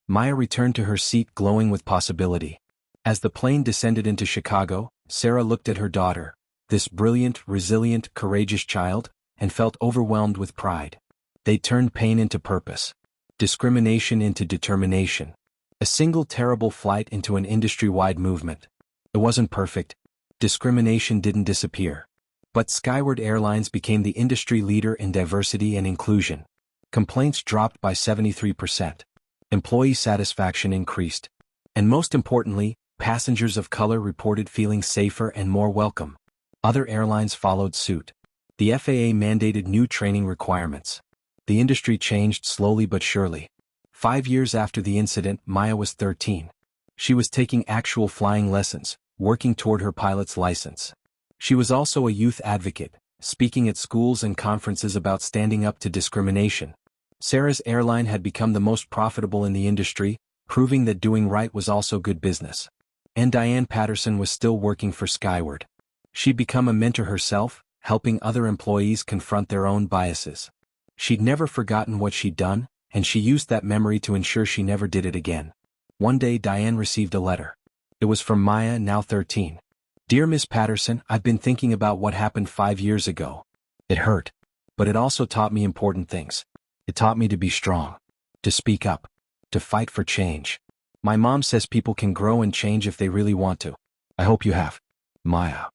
Maya returned to her seat glowing with possibility. As the plane descended into Chicago, Sarah looked at her daughter, this brilliant, resilient, courageous child, and felt overwhelmed with pride. They turned pain into purpose, discrimination into determination, a single terrible flight into an industry-wide movement. It wasn't perfect. Discrimination didn't disappear. But Skyward Airlines became the industry leader in diversity and inclusion. Complaints dropped by 73%. Employee satisfaction increased. And most importantly, passengers of color reported feeling safer and more welcome. Other airlines followed suit. The FAA mandated new training requirements. The industry changed slowly but surely. 5 years after the incident, Maya was 13. She was taking actual flying lessons, working toward her pilot's license. She was also a youth advocate, speaking at schools and conferences about standing up to discrimination. Sarah's airline had become the most profitable in the industry, proving that doing right was also good business. And Diane Patterson was still working for Skyward. She'd become a mentor herself, helping other employees confront their own biases. She'd never forgotten what she'd done, and she used that memory to ensure she never did it again. One day Diane received a letter. It was from Maya, now 13. Dear Miss Patterson, I've been thinking about what happened 5 years ago. It hurt. But it also taught me important things. It taught me to be strong. To speak up. To fight for change. My mom says people can grow and change if they really want to. I hope you have. Maya.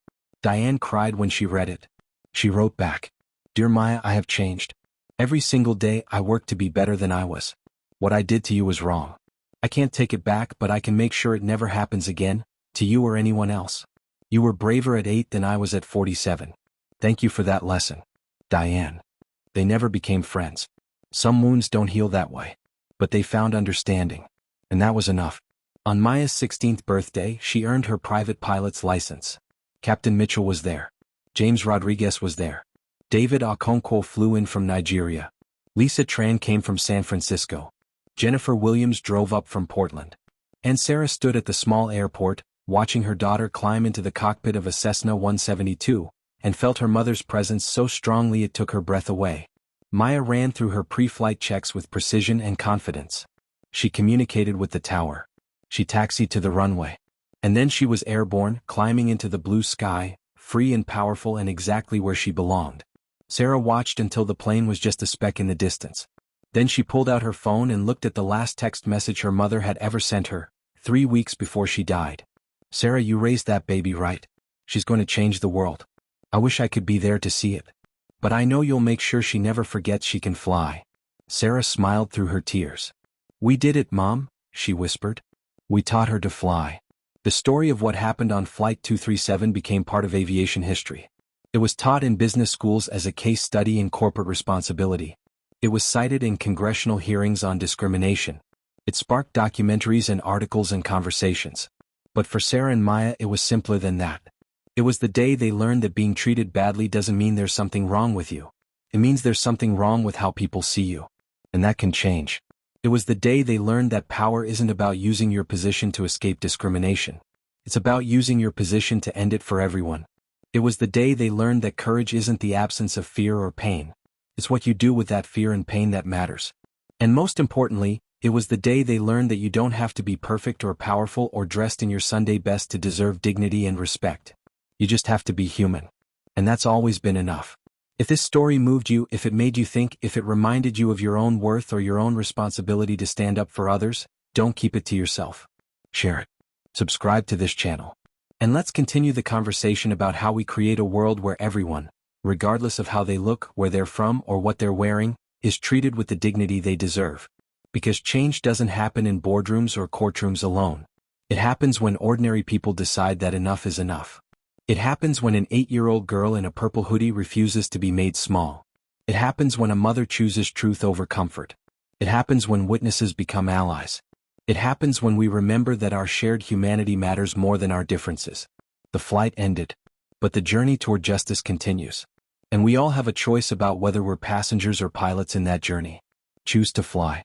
Diane cried when she read it. She wrote back. Dear Maya, I have changed. Every single day I work to be better than I was. What I did to you was wrong. I can't take it back, but I can make sure it never happens again, to you or anyone else. You were braver at 8 than I was at 47. Thank you for that lesson. Diane. They never became friends. Some wounds don't heal that way. But they found understanding. And that was enough. On Maya's 16th birthday, she earned her private pilot's license. Captain Mitchell was there. James Rodriguez was there. David Okonkwo flew in from Nigeria. Lisa Tran came from San Francisco. Jennifer Williams drove up from Portland. And Sarah stood at the small airport, watching her daughter climb into the cockpit of a Cessna 172, and felt her mother's presence so strongly it took her breath away. Maya ran through her pre-flight checks with precision and confidence. She communicated with the tower. She taxied to the runway. And then she was airborne, climbing into the blue sky, free and powerful and exactly where she belonged. Sarah watched until the plane was just a speck in the distance. Then she pulled out her phone and looked at the last text message her mother had ever sent her, 3 weeks before she died. Sarah, you raised that baby right. She's going to change the world. I wish I could be there to see it. But I know you'll make sure she never forgets she can fly. Sarah smiled through her tears. We did it, Mom, she whispered. We taught her to fly. The story of what happened on Flight 237 became part of aviation history. It was taught in business schools as a case study in corporate responsibility. It was cited in congressional hearings on discrimination. It sparked documentaries and articles and conversations. But for Sarah and Maya, it was simpler than that. It was the day they learned that being treated badly doesn't mean there's something wrong with you. It means there's something wrong with how people see you. And that can change. It was the day they learned that power isn't about using your position to escape discrimination. It's about using your position to end it for everyone. It was the day they learned that courage isn't the absence of fear or pain. It's what you do with that fear and pain that matters. And most importantly, it was the day they learned that you don't have to be perfect or powerful or dressed in your Sunday best to deserve dignity and respect. You just have to be human. And that's always been enough. If this story moved you, if it made you think, if it reminded you of your own worth or your own responsibility to stand up for others, don't keep it to yourself. Share it. Subscribe to this channel. And let's continue the conversation about how we create a world where everyone, regardless of how they look, where they're from, or what they're wearing, is treated with the dignity they deserve. Because change doesn't happen in boardrooms or courtrooms alone. It happens when ordinary people decide that enough is enough. It happens when an 8-year-old girl in a purple hoodie refuses to be made small. It happens when a mother chooses truth over comfort. It happens when witnesses become allies. It happens when we remember that our shared humanity matters more than our differences. The flight ended, but the journey toward justice continues. And we all have a choice about whether we're passengers or pilots in that journey. Choose to fly.